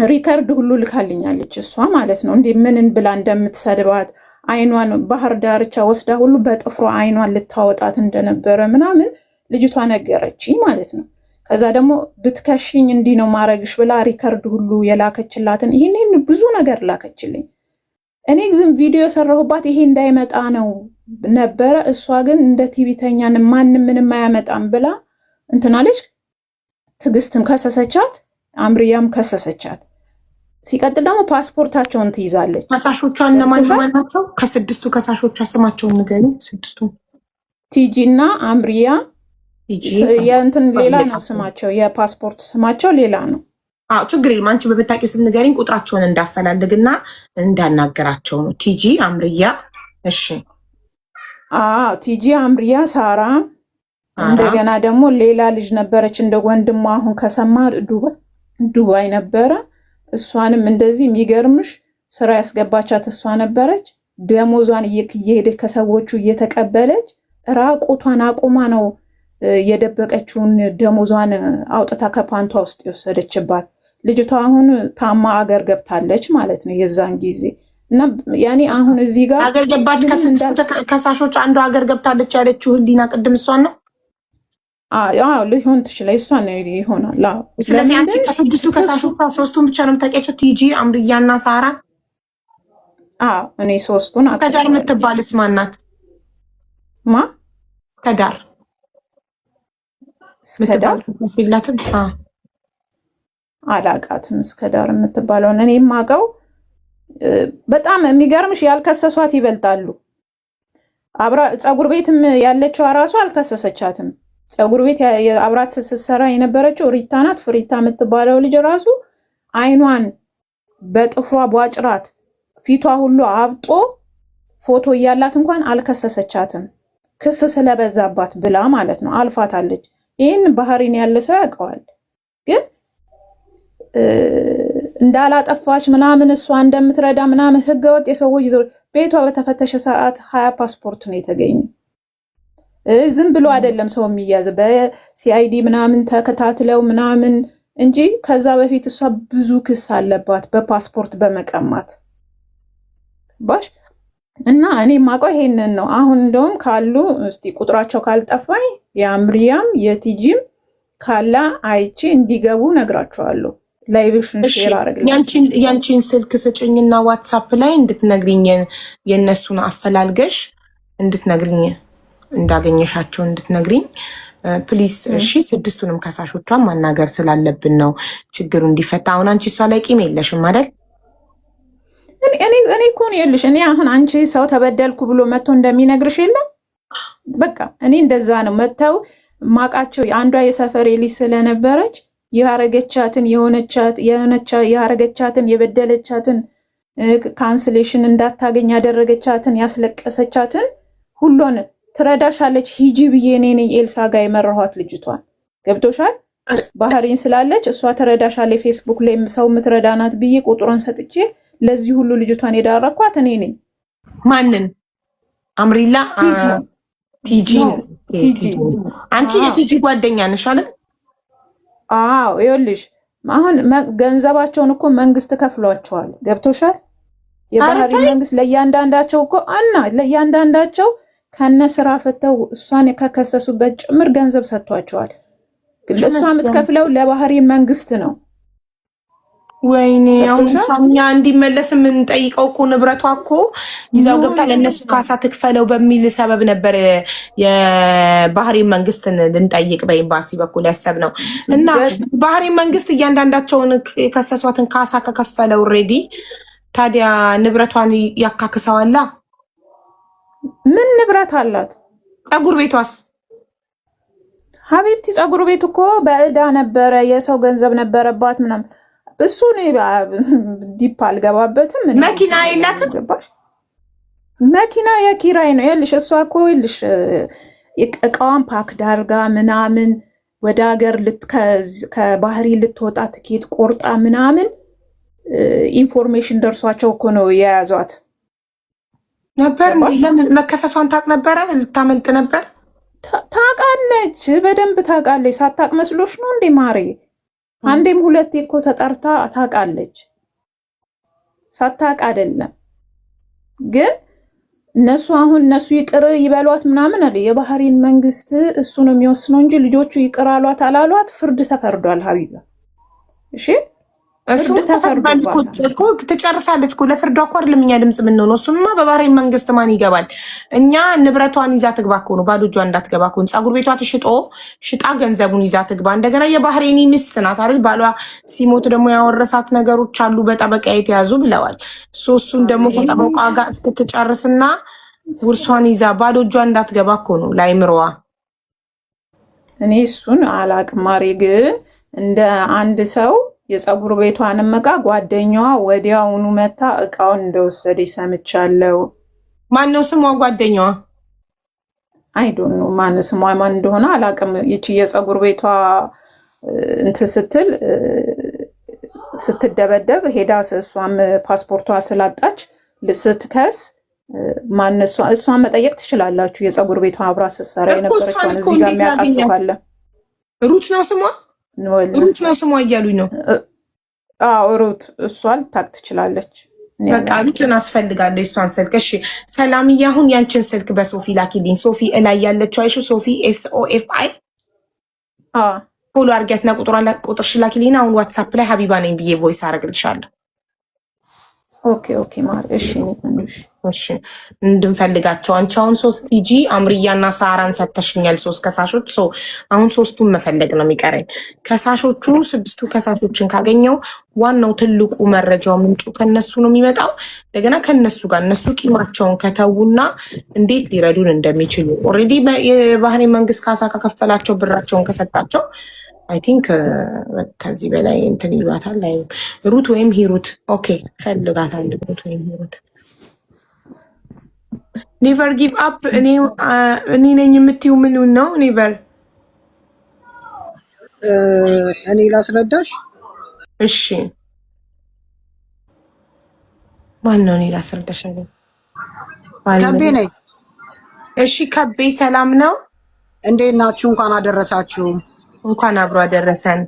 ሪከርድ ሁሉ ልካልኛለች እሷ ማለት ነው። እንዴ ምንን ብላ እንደምትሰድባት አይኗን ባህር ዳርቻ ወስዳ ሁሉ በጥፍሯ አይኗን ልታወጣት እንደነበረ ምናምን ልጅቷ ነገረች ማለት ነው። ከዛ ደግሞ ብትከሽኝ እንዲህ ነው ማረግሽ ብላ ሪከርድ ሁሉ የላከችላትን ይሄን ብዙ ነገር ላከችልኝ። እኔ ግን ቪዲዮ የሰራሁባት ይሄ እንዳይመጣ ነው ነበረ። እሷ ግን እንደ ቲቪተኛን ማንም ምንም አያመጣም ብላ እንትናለች። ትዕግስትም ከሰሰቻት፣ አምርያም ከሰሰቻት። ሲቀጥል ደግሞ ፓስፖርታቸውን ትይዛለች።
ከሳሾቿ እነማን ናቸው? ከስድስቱ ከሳሾቿ ስማቸውን ንገሪ። ስድስቱ
ቲጂ እና አምርያ የእንትን ሌላ ነው ስማቸው፣ የፓስፖርት ስማቸው ሌላ ነው።
ችግር የለም። አንቺ በምታውቂው ስም ንገሪኝ፣ ቁጥራቸውን እንዳፈላልግና እንዳናገራቸው ነው። ቲጂ አምርያ። እሺ
ቲጂ አምርያ፣ ሳራ እንደገና ደግሞ ሌላ ልጅ ነበረች እንደ ወንድሟ አሁን ከሰማ ዱባይ ነበረ። እሷንም እንደዚህ የሚገርምሽ ስራ ያስገባቻት እሷ ነበረች። ደሞዟን እየሄደች ከሰዎቹ እየተቀበለች ራቁቷን አቁማ ነው የደበቀችውን ደሞዟን አውጥታ ከፓንቷ ውስጥ የወሰደችባት ልጅቷ። አሁን ታማ አገር ገብታለች ማለት ነው የዛን ጊዜ። እና ያኔ አሁን እዚህ ጋር
አገር ገባች። ከስድስቱ ከሳሾች አንዱ አገር ገብታለች ያለችው ህሊና ቅድም እሷን ነው።
ሊሆን ትችላል፣ እሷ ነው ይሆናል።
ስለዚህ አንቺ ከስድስቱ ከሳሾች ሶስቱን ብቻ ነው የምታውቂያቸው? ቲጂ አምርያና ሳራ?
እኔ ሶስቱን።
ከዳር የምትባልስ ማናት? ከዳር
እስከዳር አላቃትም። እስከዳር የምትባለውን እኔ የማውቀው በጣም የሚገርምሽ ያልከሰሷት ይበልጣሉ። አብራ ፀጉር ቤትም ያለችው ራሱ አልከሰሰቻትም። ፀጉር ቤት አብራት ስትሰራ የነበረችው ሪታ ናት። ፍሪታ የምትባለው ልጅ ራሱ አይኗን በጥፍሯ ቧጭራት ፊቷ ሁሉ አብጦ ፎቶ እያላት እንኳን አልከሰሰቻትም። ክስ ስለበዛባት ብላ ማለት ነው። አልፋታለች። ይህን ባህሪን ያለ ሰው ያውቀዋል። ግን እንዳላጠፋች ምናምን እሷ እንደምትረዳ ምናምን ህገወጥ የሰዎች ቤቷ በተፈተሸ ሰዓት 20 ፓስፖርት ነው የተገኘ። ዝም ብሎ አይደለም ሰው የሚያዝ በሲአይዲ ምናምን ተከታትለው ምናምን እንጂ ከዛ በፊት እሷ ብዙ ክስ አለባት በፓስፖርት በመቀማት ባሽ። እና እኔ ማውቀው ይሄንን ነው። አሁን እንደውም ካሉ እስቲ ቁጥራቸው ካልጠፋኝ የአምርያም የቲጂም ካላ አይቼ እንዲገቡ ነግራቸዋለሁ። ላይቭሽን ሼር አድርግልኝ።
ያንቺን ስልክ ስጭኝና ዋትሳፕ ላይ እንድትነግሪኝ የነሱን አፈላልገሽ እንድትነግሪኝ እንዳገኘሻቸው እንድትነግሪኝ ፕሊስ። እሺ ስድስቱንም ከሳሾቿን ማናገር ስላለብን ነው ችግሩ እንዲፈታ። አሁን አንቺ እሷ ላይ ቂም የለሽም አይደል?
እኔ እኮ ነው የልሽ። እኔ አሁን አንቺ ሰው ተበደልኩ ብሎ መጥቶ እንደሚነግርሽ የለም። በቃ እኔ እንደዛ ነው መጥተው ማቃቸው። አንዷ የሰፈሬ ልጅ ስለነበረች ያረገቻትን ያረገቻትን የበደለቻትን ካንስሌሽን እንዳታገኝ ያደረገቻትን ያስለቀሰቻትን ሁሉን ትረዳሻለች። ሂጂ ብዬ እኔ ነኝ ኤልሳ ጋር የመራኋት ልጅቷን። ገብቶሻል? ባህሪን ስላለች እሷ ትረዳሻለች። ፌስቡክ ላይ ሰው የምትረዳናት ብዬ ቁጥሯን ሰጥቼ ለዚህ ሁሉ ልጅቷን የዳረኳት እኔ ነኝ።
ማንን? አምሪላ ቲጂ። አንቺ የቲጂ ጓደኛ ነሽ አይደል?
አዎ ይኸውልሽ አሁን ገንዘባቸውን እኮ መንግስት ከፍሏቸዋል። ገብቶሻል? የባህሪ መንግስት ለእያንዳንዳቸው እኮ ለእያንዳንዳቸው ከነ ስራ ፈተው እሷን ከከሰሱበት ጭምር ገንዘብ ሰጥቷቸዋል። እሷ የምትከፍለው ለባህሪ መንግስት ነው።
ወይኔ አሁን እኛ እንዲመለስ የምንጠይቀው እኮ ንብረቷ እኮ ይዛው ገብታ ለእነሱ ካሳ ትክፈለው በሚል ሰበብ ነበር የባህሪ መንግስትን ልንጠይቅ በኤምባሲ በኩል ያሰብነው እና ባህሪ መንግስት እያንዳንዳቸውን የከሰሷትን ካሳ ከከፈለው ኦልሬዲ ታዲያ ንብረቷን ያካክሰዋላ።
ምን ንብረት አላት?
ፀጉር ቤቷስ?
ሀቢብቲ ፀጉር ቤት እኮ በእዳ ነበረ፣ የሰው ገንዘብ ነበረባት ምናምን። እሱ ዲፕ አልገባበትም።
መኪና የላትም?
ገባሽ? መኪና የኪራይ ነው። ይኸውልሽ እሷ እኮ ይኸውልሽ እቃዋን ፓክ ዳርጋ ምናምን ወደ ሀገር ከባህሪ ልትወጣ ትኬት ቆርጣ ምናምን ኢንፎርሜሽን ደርሷቸው እኮ ነው የያዟት
ነበር። ለምን መከሰሷን ታውቅ ነበረ? ልታመልጥ ነበር?
ታውቃለች፣ በደንብ ታውቃለች። ሳታውቅ መስሎሽ ነው እንዴ ማሬ? አንዴም ሁለቴ እኮ ተጠርታ ታውቃለች። ሳታውቅ አይደለም። ግን እነሱ ይቅር ይበሏት ምናምን አለ የባህሪን መንግስት እሱ ነው የሚወስነው እንጂ ልጆቹ ይቅር አሏት አላሏት ፍርድ ተፈርዷል ሀቢባ። እሺ
እሱ ተፈርዷል እኮ ትጨርሳለች እኮ ለፍርዷ እኮ አይደለም እኛ ድምጽ የምንሆነው። እሱንማ በባህሪ መንግስት ማን ይገባል? እኛ ንብረቷን ይዛ ትግባ እኮ ነው፣ ባዶ እጇን እንዳትገባ እኮ ነው። ፀጉር ቤቷ ሽጣ ገንዘቡን ይዛ ትግባ። እንደገና የባህሬኒ ሚስት ናት አይደል? ባሏ ሲሞት ደግሞ ያወረሳት ነገሮች አሉ በጠበቃ የተያዙ ብለዋል። እሱን ደግሞ ከጠበቃ ጋር ትጨርስና ውርሷን ይዛ ባዶ እጇን እንዳትገባ እኮ ነው ላይምሮዋ።
እኔ እሱን አላቅም ማሬ፣ ግን እንደ አንድ ሰው የፀጉር ቤቷንም እቃ ጓደኛዋ ወዲያውኑ መታ እቃውን እንደወሰደች ሰምቻለሁ።
ማነው ስሟ ጓደኛዋ?
አይ ዶንት ኖ ማን ስሟ ማን እንደሆነ አላቅም። ይቺ የፀጉር ቤቷ እንትን ስትደበደብ ሄዳ እሷም ፓስፖርቷ ስላጣች ስትከስ እሷን መጠየቅ ትችላላችሁ። የፀጉር ቤቷ አብራ ስትሰራ የነበረችውን እዚህ ጋር የሚያውቃት ሰው ካለ
ሩት ነው ስሟ? ሩት ነው ስሟ እያሉኝ ነው።
አዎ ሩት፣ እሷ ልታውቅ ትችላለች።
በቃ ሩትን አስፈልጋለሁ የእሷን ስልክ። እሺ ሰላምዬ፣ አሁን ያንቺን ስልክ በሶፊ ላኪልኝ። ሶፊ እላይ ያለችው አይሹ ሶፊ SOFI ፎሎ አድርጊያትና ቁጥርሽ ላኪልኝ። አሁን ዋትሳፕ ላይ ሀቢባ ነኝ ብዬ ቮይስ አደርግልሻለሁ።
ኦኬ ማር። እሺ
እንድንፈልጋቸው አንቺ አሁን 3 ቲጂ አምርያና ሳራን ሰተሽኛል፣ 3 ከሳሾች። አሁን 3ቱን መፈለግ ነው የሚቀረኝ። ከሳሾቹ 6ቱ ከሳሾችን ካገኘው ዋናው ትልቁ መረጃው ምንጩ ከነሱ ነው የሚመጣው። እንደገና ከነሱ ጋር እነሱ ቂማቸውን ከተውና እንዴት ሊረዱን እንደሚችሉ ኦልሬዲ የባህሬን መንግስት ካሳ ከከፈላቸው ብራቸውን ከሰጣቸው አይ ቲንክ ከዚህ በላይ እንትን ይሏታል። ሩት ወይም ሂሩት። ኦኬ ፈልጋታል። ሩት ወይም ሂሩት። ኔቨር ጊቭ አፕ። እኔ ነኝ የምትይው ምኑን ነው? ኔቨር
እኔ ላስረዳሽ።
እሺ ማን ነው? እኔ ላስረዳሽ።
ከቤ ነኝ።
እሺ ከቤ ሰላም ነው?
እንዴት ናችሁ? እንኳን አደረሳችሁ።
እንኳን አብሮ አደረሰን።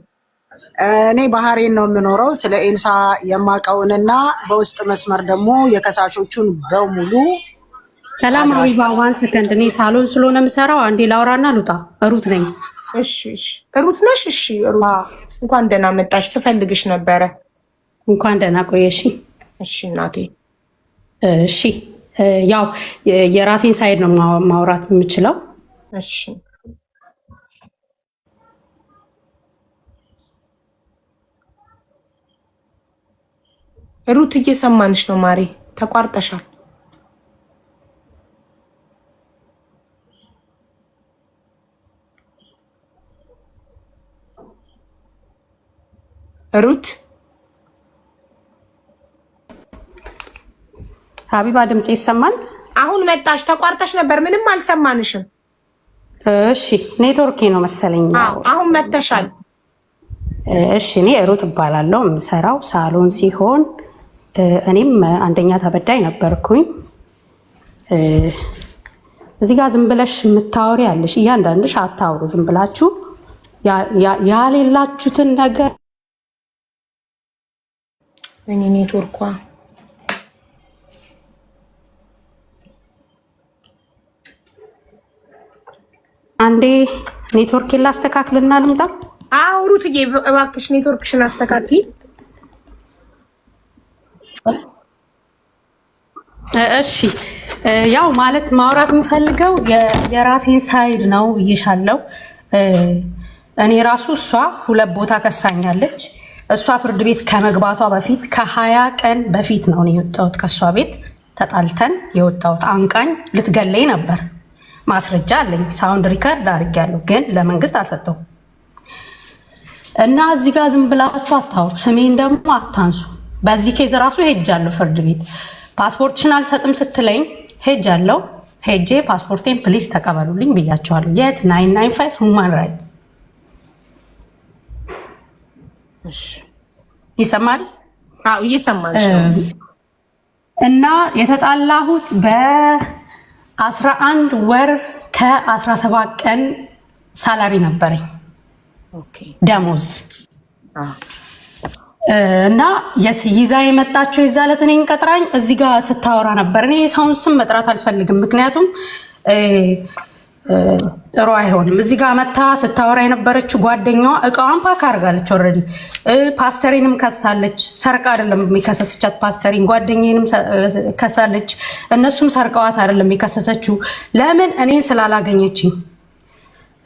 እኔ ባህሬን ነው የምኖረው። ስለ ኤልሳ የማውቀውንና በውስጥ መስመር ደግሞ የከሳሾቹን በሙሉ
ሰላማዊ በዋን ሰከንድ። እኔ ሳሎን ስለሆነ የምሰራው አንዴ ላውራና ልውጣ። ሩት ነኝ።
እሺ ሩት ነሽ? እሺ ሩት እንኳን ደህና መጣሽ። ስፈልግሽ ነበረ።
እንኳን ደህና ቆየሽ።
እሺ እናቴ።
እሺ ያው የራሴን ሳይድ ነው ማውራት የምችለው።
እሺ ሩት እየሰማንሽ ነው ማሬ፣ ተቋርጠሻል። ሩት
ሀቢባ ድምጽ ይሰማል?
አሁን መጣሽ። ተቋርጠሽ ነበር፣ ምንም አልሰማንሽም።
እሺ ኔትወርኬ ነው መሰለኝ።
አሁን መተሻል።
እሺ እኔ ሩት እባላለሁ። የምሰራው ሳሎን ሲሆን እኔም አንደኛ ተበዳይ ነበርኩኝ። እዚህ ጋር ዝም ብለሽ የምታወሪ ያለሽ እያንዳንድሽ አታውሩ። ዝም ብላችሁ ያሌላችሁትን ነገር
እኔ ኔትወርኳ
አንዴ ኔትወርክ ላስተካክልና ልምጣ።
ሩትዬ እባክሽ ኔትወርክሽን አስተካክሊ።
እሺ ያው ማለት ማውራት የምፈልገው የራሴን ሳይድ ነው ብዬሻለሁ። እኔ ራሱ እሷ 2 ቦታ ከሳኛለች። እሷ ፍርድ ቤት ከመግባቷ በፊት ከ20 ቀን በፊት ነው የወጣሁት ከእሷ ቤት ተጣልተን የወጣሁት። አንቃኝ ልትገለኝ ነበር። ማስረጃ አለኝ። ሳውንድ ሪከርድ አድርጌያለሁ፣ ግን ለመንግስት አልሰጠሁም። እና እዚህ ጋር ዝም ብላችሁ አታውሩ፣ ስሜን ደግሞ አታንሱ። በዚህ ኬዝ ራሱ ሄጃለሁ ፍርድ ቤት። ፓስፖርትሽን አልሰጥም ስትለኝ ሄጃለሁ። ሄጄ ፓስፖርቴን ፕሊዝ ተቀበሉልኝ ብያቸዋለሁ። የት 995 ሁማን ራይት ይሰማል?
አዎ እየሰማሽ ነው።
እና የተጣላሁት በ11 ወር ከ17 ቀን ሳላሪ ነበረኝ ደሞዝ። እና ይዛ የመጣችው የዛ ዕለት እኔን ቀጥራኝ እዚህ ጋር ስታወራ ነበር። እኔ የሰውን ስም መጥራት አልፈልግም፣ ምክንያቱም ጥሩ አይሆንም። እዚህ ጋር መታ ስታወራ የነበረችው ጓደኛዋ እቃዋን ፓክ አድርጋለች ኦልሬዲ። ፓስተሪንም ከሳለች። ሰርቃ አይደለም የሚከሰሰቻት ፓስተሪን፣ ጓደኛዬንም ከሳለች። እነሱም ሰርቀዋት አይደለም የከሰሰችው። ለምን? እኔን ስላላገኘችኝ።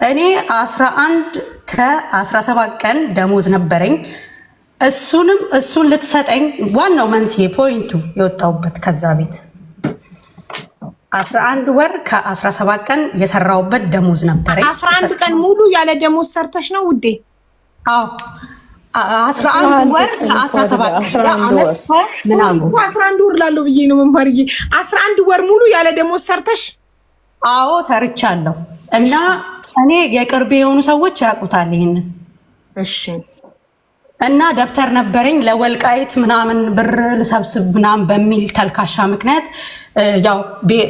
እኔ 11 ከ17 ቀን ደሞዝ ነበረኝ። እሱን ልትሰጠኝ ዋናው መንስኤ ፖይንቱ የወጣሁበት ከዛ ቤት 11 ወር ከ17 ቀን የሰራሁበት ደሞዝ ነበረኝ።
11 ቀን ሙሉ ያለ ደሞዝ ሰርተሽ ነው ውዴ?
አዎ 11 ወር ከ17
11 ወር ላለው ብዬ ነው መማርዬ። 11 ወር ሙሉ ያለ ደሞዝ ሰርተሽ?
አዎ ሰርቻለሁ። እና እኔ የቅርብ የሆኑ ሰዎች ያውቁታል ይሄንን።
እሺ።
እና ደብተር ነበረኝ ለወልቃይት ምናምን ብር ልሰብስብ ምናምን በሚል ተልካሻ ምክንያት ያው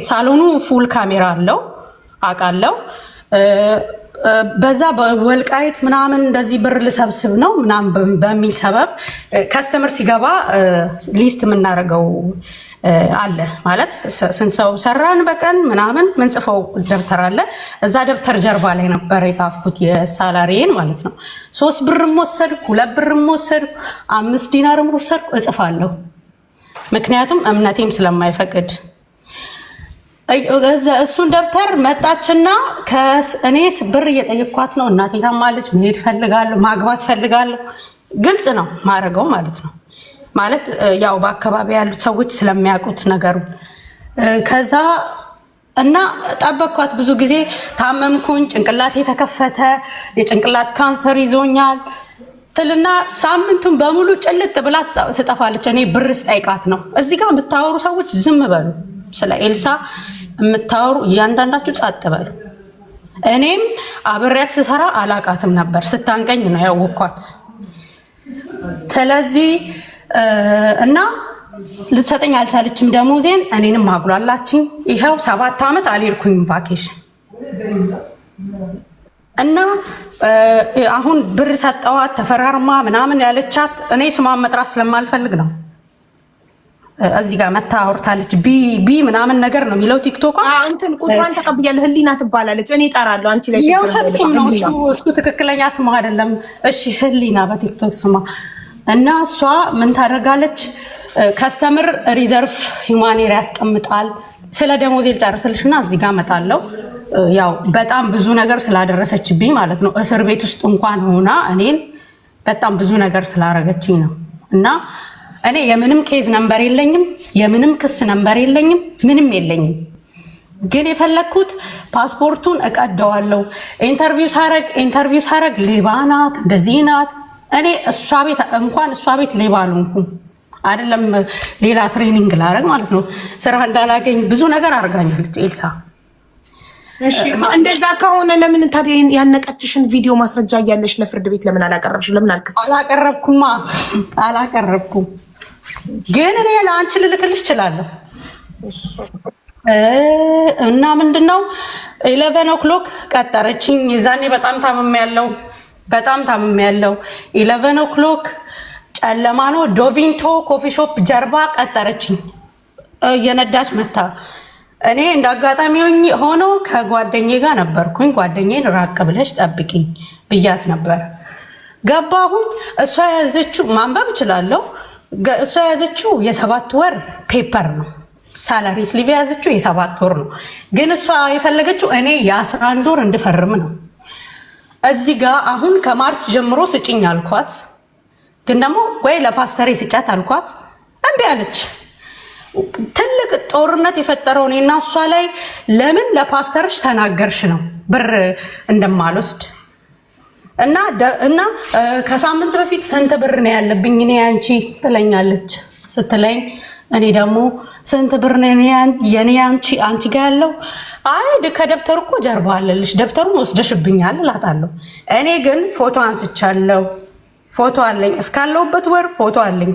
ሳሎኑ ፉል ካሜራ አለው አውቃለሁ። በዛ በወልቃይት ምናምን እንደዚህ ብር ልሰብስብ ነው ምናምን በሚል ሰበብ ከስተመር ሲገባ ሊስት የምናደርገው አለ ማለት ስንት ሰው ሰራን በቀን ምናምን ምንጽፈው ደብተር አለ። እዛ ደብተር ጀርባ ላይ ነበር የጻፍኩት የሳላሪዬን ማለት ነው። 3 ብርም ወሰድኩ፣ 2 ብርም ወሰድኩ፣ 5 ዲናርም ወሰድኩ እጽፋለሁ። ምክንያቱም እምነቴም ስለማይፈቅድ። እሱን ደብተር መጣችና እኔ ብር እየጠየኳት ነው። እናቴ ታማለች፣ መሄድ ፈልጋለሁ፣ ማግባት ፈልጋለሁ። ግልጽ ነው ማድረገው ማለት ነው። ማለት ያው በአካባቢ ያሉት ሰዎች ስለሚያውቁት ነገሩ። ከዛ እና ጠበቅኳት ብዙ ጊዜ። ታመምኩኝ፣ ጭንቅላቴ ተከፈተ፣ የጭንቅላት ካንሰር ይዞኛል ትልና ሳምንቱን በሙሉ ጭልጥ ብላ ትጠፋለች። እኔ ብር ስጠይቃት ነው። እዚህ ጋር የምታወሩ ሰዎች ዝም በሉ። ስለ ኤልሳ የምታወሩ እያንዳንዳችሁ ጸጥ በሉ። እኔም አብሬያት ስሰራ አላቃትም ነበር፣ ስታንቀኝ ነው ያወኳት። ስለዚህ እና ልትሰጠኝ አልቻለችም ደሞዜን። እኔንም አጉላላችኝ። ይኸው 7 ዓመት አልሄድኩኝ ቫኬሽን። እና አሁን ብር ሰጠዋት ተፈራርማ ምናምን ያለቻት እኔ ስሟን መጥራት ስለማልፈልግ ነው። እዚህ ጋር መታ አውርታለች። ቢ ምናምን ነገር ነው የሚለው ቲክቶክ።
እንትን ቁጥሯን ተቀብያለሁ። ህሊና ትባላለች። እኔ እጠራለሁ። አንቺ ላይ
እሱ ትክክለኛ ስሟ አይደለም። እሺ ህሊና በቲክቶክ ስሟ። እና እሷ ምን ታደርጋለች? ከስተምር ሪዘርቭ ሂውማኔር ያስቀምጣል። ስለ ደሞዜ ልጨርስልሽ እና እዚህ ጋር እመጣለሁ። ያው በጣም ብዙ ነገር ስላደረሰችብኝ ማለት ነው። እስር ቤት ውስጥ እንኳን ሆና እኔን በጣም ብዙ ነገር ስላደረገችኝ ነው። እና እኔ የምንም ኬዝ ነምበር የለኝም፣ የምንም ክስ ነምበር የለኝም፣ ምንም የለኝም። ግን የፈለግኩት ፓስፖርቱን እቀደዋለሁ። ኢንተርቪው ሳረግ ሌባ ናት እንደዚህ ናት። እኔ እሷ ቤት ሌባ አልሆንኩም። አይደለም ሌላ ትሬኒንግ ላረግ ማለት ነው። ስራ እንዳላገኝ ብዙ ነገር አድርጋኛለች ኤልሳ።
እንደዛ ከሆነ ለምን ታዲያ ያነቀችሽን ቪዲዮ ማስረጃ እያለሽ ለፍርድ ቤት ለምን አላቀረብሽም? ለምን አልከሰስሽም?
አላቀረብኩም። ግን እኔ ለአንቺ ልልክልሽ እችላለሁ። እና ምንድነው 11 o'clock ቀጠረችኝ። የዛኔ በጣም ታምሜያለሁ። 11 o'clock ጨለማ ነው። ዶቪንቶ ኮፊ ሾፕ ጀርባ ቀጠረችኝ። የነዳች መታ። እኔ እንዳጋጣሚ ሆኖ ከጓደኛዬ ጋር ነበርኩኝ። ጓደኛዬን ራቅ ብለሽ ጠብቂኝ ብያት ነበር። ገባሁኝ። እሷ የያዘችው ማንበብ እችላለሁ። እሷ የያዘችው የ7 ወር ፔፐር ነው። ሳላሪ ስሊቭ የያዘችው የ7 ወር ነው። ግን እሷ የፈለገችው እኔ የ11 ወር እንድፈርም ነው። እዚህ ጋር አሁን ከማርች ጀምሮ ስጭኝ አልኳት። ግን ደግሞ ወይ ለፓስተሬ ስጫት አልኳት። እምቢ አለች። ትልቅ ጦርነት የፈጠረው እኔና እሷ ላይ ለምን ለፓስተርሽ ተናገርሽ ነው ብር እንደማልወስድ እና ከሳምንት በፊት ስንት ብር ነው ያለብኝ እኔ አንቺ ትለኛለች። ስትለኝ እኔ ደግሞ ስንት ብር ነው የኔ አንቺ ጋር ያለው? አይ ከደብተሩ እኮ ጀርባ አለልሽ፣ ደብተሩን ወስደሽብኛል እላታለሁ። እኔ ግን ፎቶ አንስቻለሁ። ፎቶ አለኝ፣ እስካለሁበት ወር ፎቶ አለኝ።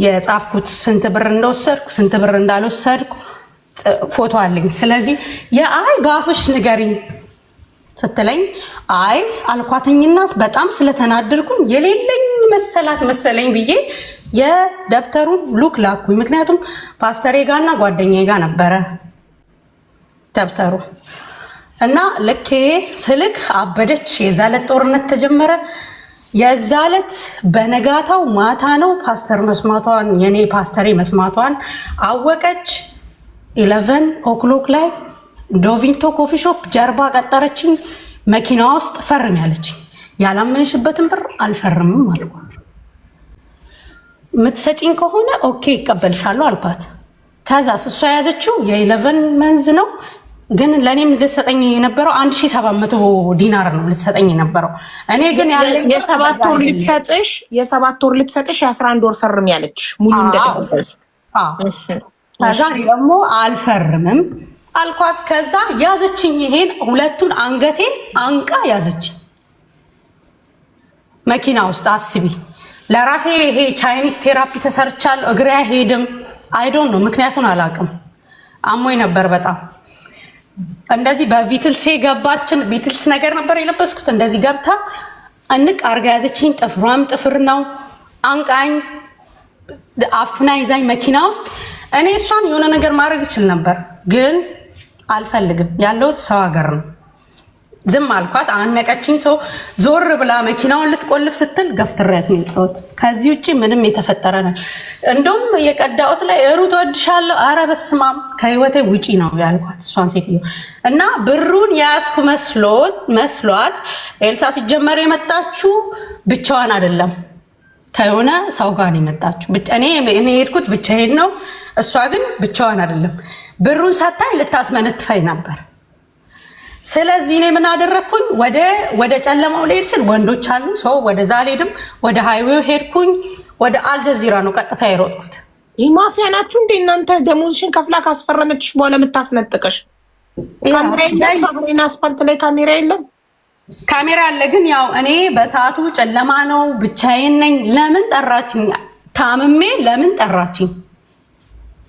የጻፍኩት ስንት ብር እንደወሰድኩ ስንት ብር እንዳልወሰድኩ ፎቶ አለኝ። ስለዚህ የአይ ባፍሽ ንገሪኝ ስትለኝ አይ አልኳተኝና በጣም ስለተናደድኩኝ የሌለኝ መሰለኝ ብዬ የደብተሩን ሉክ ላኩኝ። ምክንያቱም ፓስተሬ ጋርና ጓደኛዬ ጋር ነበረ ደብተሩ እና ልኬ ስልክ አበደች። የዛለት ጦርነት ተጀመረ። የዛለት በነጋታው ማታ ነው ፓስተር መስማቷን የኔ ፓስተሬ መስማቷን አወቀች። 11 o'clock ላይ ዶቪንቶ ኮፊ ሾፕ ጀርባ ቀጠረችኝ። መኪናዋ ውስጥ ፈርም ያለችኝ። ያላመንሽበትን ብር አልፈርምም አልኳት። የምትሰጪኝ ከሆነ ኦኬ ይቀበልሻለሁ አልኳት። ከዛ እሷ የያዘችው የ11 መንዝ ነው። ግን ለእኔም ልትሰጠኝ የነበረው 1700 ዲናር ነው ልትሰጠኝ የነበረው። እኔ ግን
የ7 ወር ልትሰጥሽ የ11 ወር ፈርም ያለች ሙሉ እንደተቀበልሽ።
ከዛ ደግሞ አልፈርምም አልኳት። ከዛ ያዘችኝ። ይሄን ሁለቱን አንገቴን አንቃ ያዘችኝ መኪና ውስጥ። አስቢ ለራሴ ይሄ ቻይኒዝ ቴራፒ ተሰርቻለሁ። እግሬ አይሄድም። አይዶን ነው ምክንያቱን አላውቅም። አሞኝ ነበር በጣም። እንደዚህ በቪትልሴ ገባችን። ቪትልስ ነገር ነበር የለበስኩት። እንደዚህ ገብታ እንቅ አርጋ ያዘችኝ። ጥፍሯም ጥፍር ነው። አንቃኝ አፍና ይዛኝ መኪና ውስጥ። እኔ እሷን የሆነ ነገር ማድረግ እችል ነበር፣ ግን አልፈልግም። ያለሁት ሰው ሀገር ነው። ዝም አልኳት። አነቀችኝ። ሰው ዞር ብላ መኪናውን ልትቆልፍ ስትል ገፍትሬያት ነው የወጣሁት። ከዚህ ውጭ ምንም የተፈጠረ ነው። እንደውም የቀዳሁት ላይ ሩት ወድሻለሁ፣ ኧረ በስመ አብ ከህይወቴ ውጪ ነው ያልኳት እሷን ሴትዮ። እና ብሩን የያዝኩ መስሏት ኤልሳ ሲጀመር የመጣችው ብቻዋን አይደለም፣ ከሆነ ሰው ጋር ነው የመጣችው። እኔ የሄድኩት ብቻዬን ነው። እሷ ግን ብቻዋን አይደለም። ብሩን ሳታይ ልታስመነትፈኝ ነበር። ስለዚህ እኔ ምን አደረግኩኝ? ወደ ጨለማው ልሄድ ስል ወንዶች አሉ። ሰው ወደዛ አልሄድም። ወደ ሃይዌው ሄድኩኝ። ወደ አልጀዚራ ነው ቀጥታ የሮጥኩት።
ይህ ማፊያ ናችሁ እንዴ እናንተ? ደሞዝሽን ከፍላ ካስፈረመችሽ በኋላ የምታስነጥቀሽ ካሜራ የለም? አስፓልት ላይ ካሜራ የለም?
ካሜራ አለ፣ ግን ያው እኔ በሰዓቱ ጨለማ ነው፣ ብቻዬን ነኝ። ለምን ጠራችኝ? ታምሜ ለምን ጠራችኝ?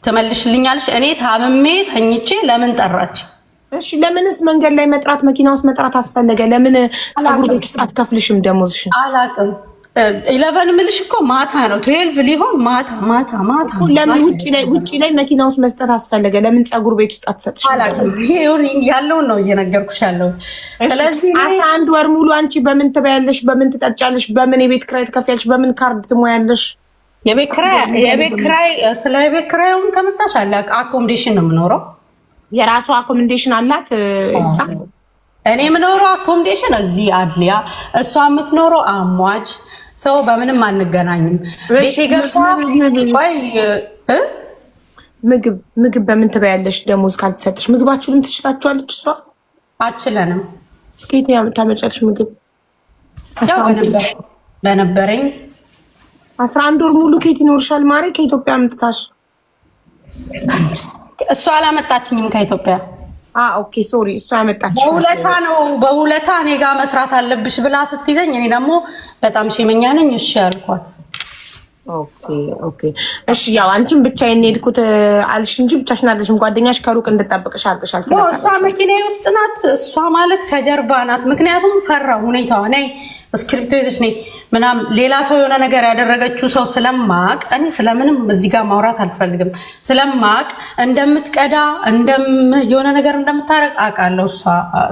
ትመልሽልኛለሽ? እኔ ታምሜ ተኝቼ ለምን ጠራችኝ?
እሺ ለምንስ መንገድ ላይ መጥራት መኪና ውስጥ መጥራት አስፈለገ? ለምን ፀጉር ቤት ውስጥ አትከፍልሽም ደሞዝሽን?
አላውቅም። 11 ምልሽ እኮ ማታ ነው 12 ሊሆን ማታ
ለምን ውጪ ላይ መኪና ውስጥ መስጠት አስፈለገ? ለምን ፀጉር ቤት ውስጥ አትሰጥሽ?
አላውቅም። ይሄ ያለውን ነው እየነገርኩሽ ያለው። ስለዚህ
11 ወር ሙሉ አንቺ በምን ትበያለሽ? በምን ትጠጫለሽ? በምን የቤት ክራይ ትከፍያለሽ? በምን ካርድ ትሞያለሽ?
የቤት ክራይ ስለ የቤት ክራዩን ከመጣሽ አለ አኮሞዴሽን ነው የምኖረው።
የራሷ አኮሞዴሽን አላት።
እኔ የምኖረው አኮሞዴሽን እዚህ አድሊያ፣ እሷ የምትኖረው አሟጅ። ሰው በምንም አንገናኝም። ቤቴ ገብታ
ምግብ በምን ትበያለሽ? ደሞዝ ካልተሰጥሽ ምግባችሁንም ትችላችኋለች እሷ?
አችለንም።
ከየት ታመጫለሽ ምግብ?
በነበረኝ
11 ወር ሙሉ ከየት ይኖርሻል ማሬ? ከኢትዮጵያ አምጥታሽ?
እሷ አላመጣችኝም ከኢትዮጵያ።
ኦኬ ሶሪ፣ እሷ ያመጣች
በሁለታ እኔ ጋር መስራት አለብሽ ብላ ስትይዘኝ እኔ ደግሞ በጣም ሼመኛ ነኝ። እሺ ያልኳት።
ኦኬ እሺ። ያው አንቺም ብቻዬን ሄድኩት አልሽ እንጂ ብቻሽን አይደለሽም። ጓደኛሽ ከሩቅ እንድጠብቅሽ አድርገሻል።
እሷ መኪና ውስጥ ናት። እሷ ማለት ከጀርባ ናት። ምክንያቱም ፈራው ሁኔታዋ ነይ እስክሪፕቶ ይዘሽ ነይ ምናምን ሌላ ሰው የሆነ ነገር ያደረገችው ሰው ስለማቅ እኔ ስለምንም እዚህ ጋር ማውራት አልፈልግም። ስለማቅ እንደምትቀዳ የሆነ ነገር እንደምታረግ አውቃለሁ።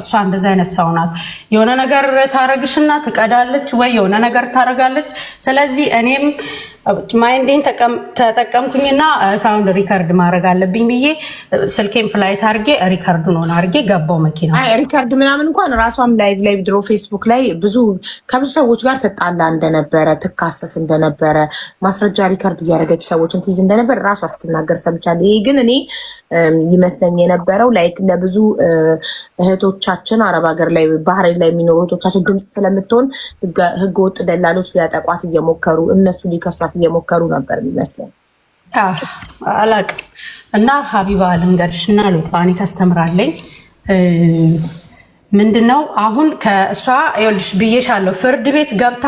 እሷ እንደዛ አይነት ሰው ናት። የሆነ ነገር ታረግሽና ትቀዳለች ወይ የሆነ ነገር ታረጋለች። ስለዚህ እኔም ማይንዴን ተጠቀምኩኝና ሳውንድ ሪከርድ ማድረግ አለብኝ ብዬ ስልኬን ፍላይት አድርጌ ሪከርዱን ሆነ አድርጌ ገባው መኪና።
አይ ሪከርድ ምናምን እንኳን ራሷም ላይቭ ድሮ ፌስቡክ ላይ ከብዙ ሰዎች ጋር ትጣላ እንደነበረ ትካሰስ እንደነበረ ማስረጃ ሪከርድ እያደረገች ሰዎችን ትይዝ እንደነበረ ራሷ ስትናገር ሰምቻለሁ። ይሄ ግን እኔ ይመስለኝ የነበረው ላይክ ለብዙ እህቶቻችን አረብ ሀገር ላይ ባህሬን ላይ የሚኖሩ እህቶቻችን ድምፅ ስለምትሆን ህገወጥ ደላሎች ሊያጠቋት እየሞከሩ እነሱ ሊከሷት እየሞከሩ ነበር የሚመስለኝ።
አላቅም እና ሀቢባ ልንገርሽ እና ሉጣኒ ታስተምራለኝ ምንድነው አሁን ከእሷ ይኸውልሽ ብዬሻለሁ ፍርድ ቤት ገብታ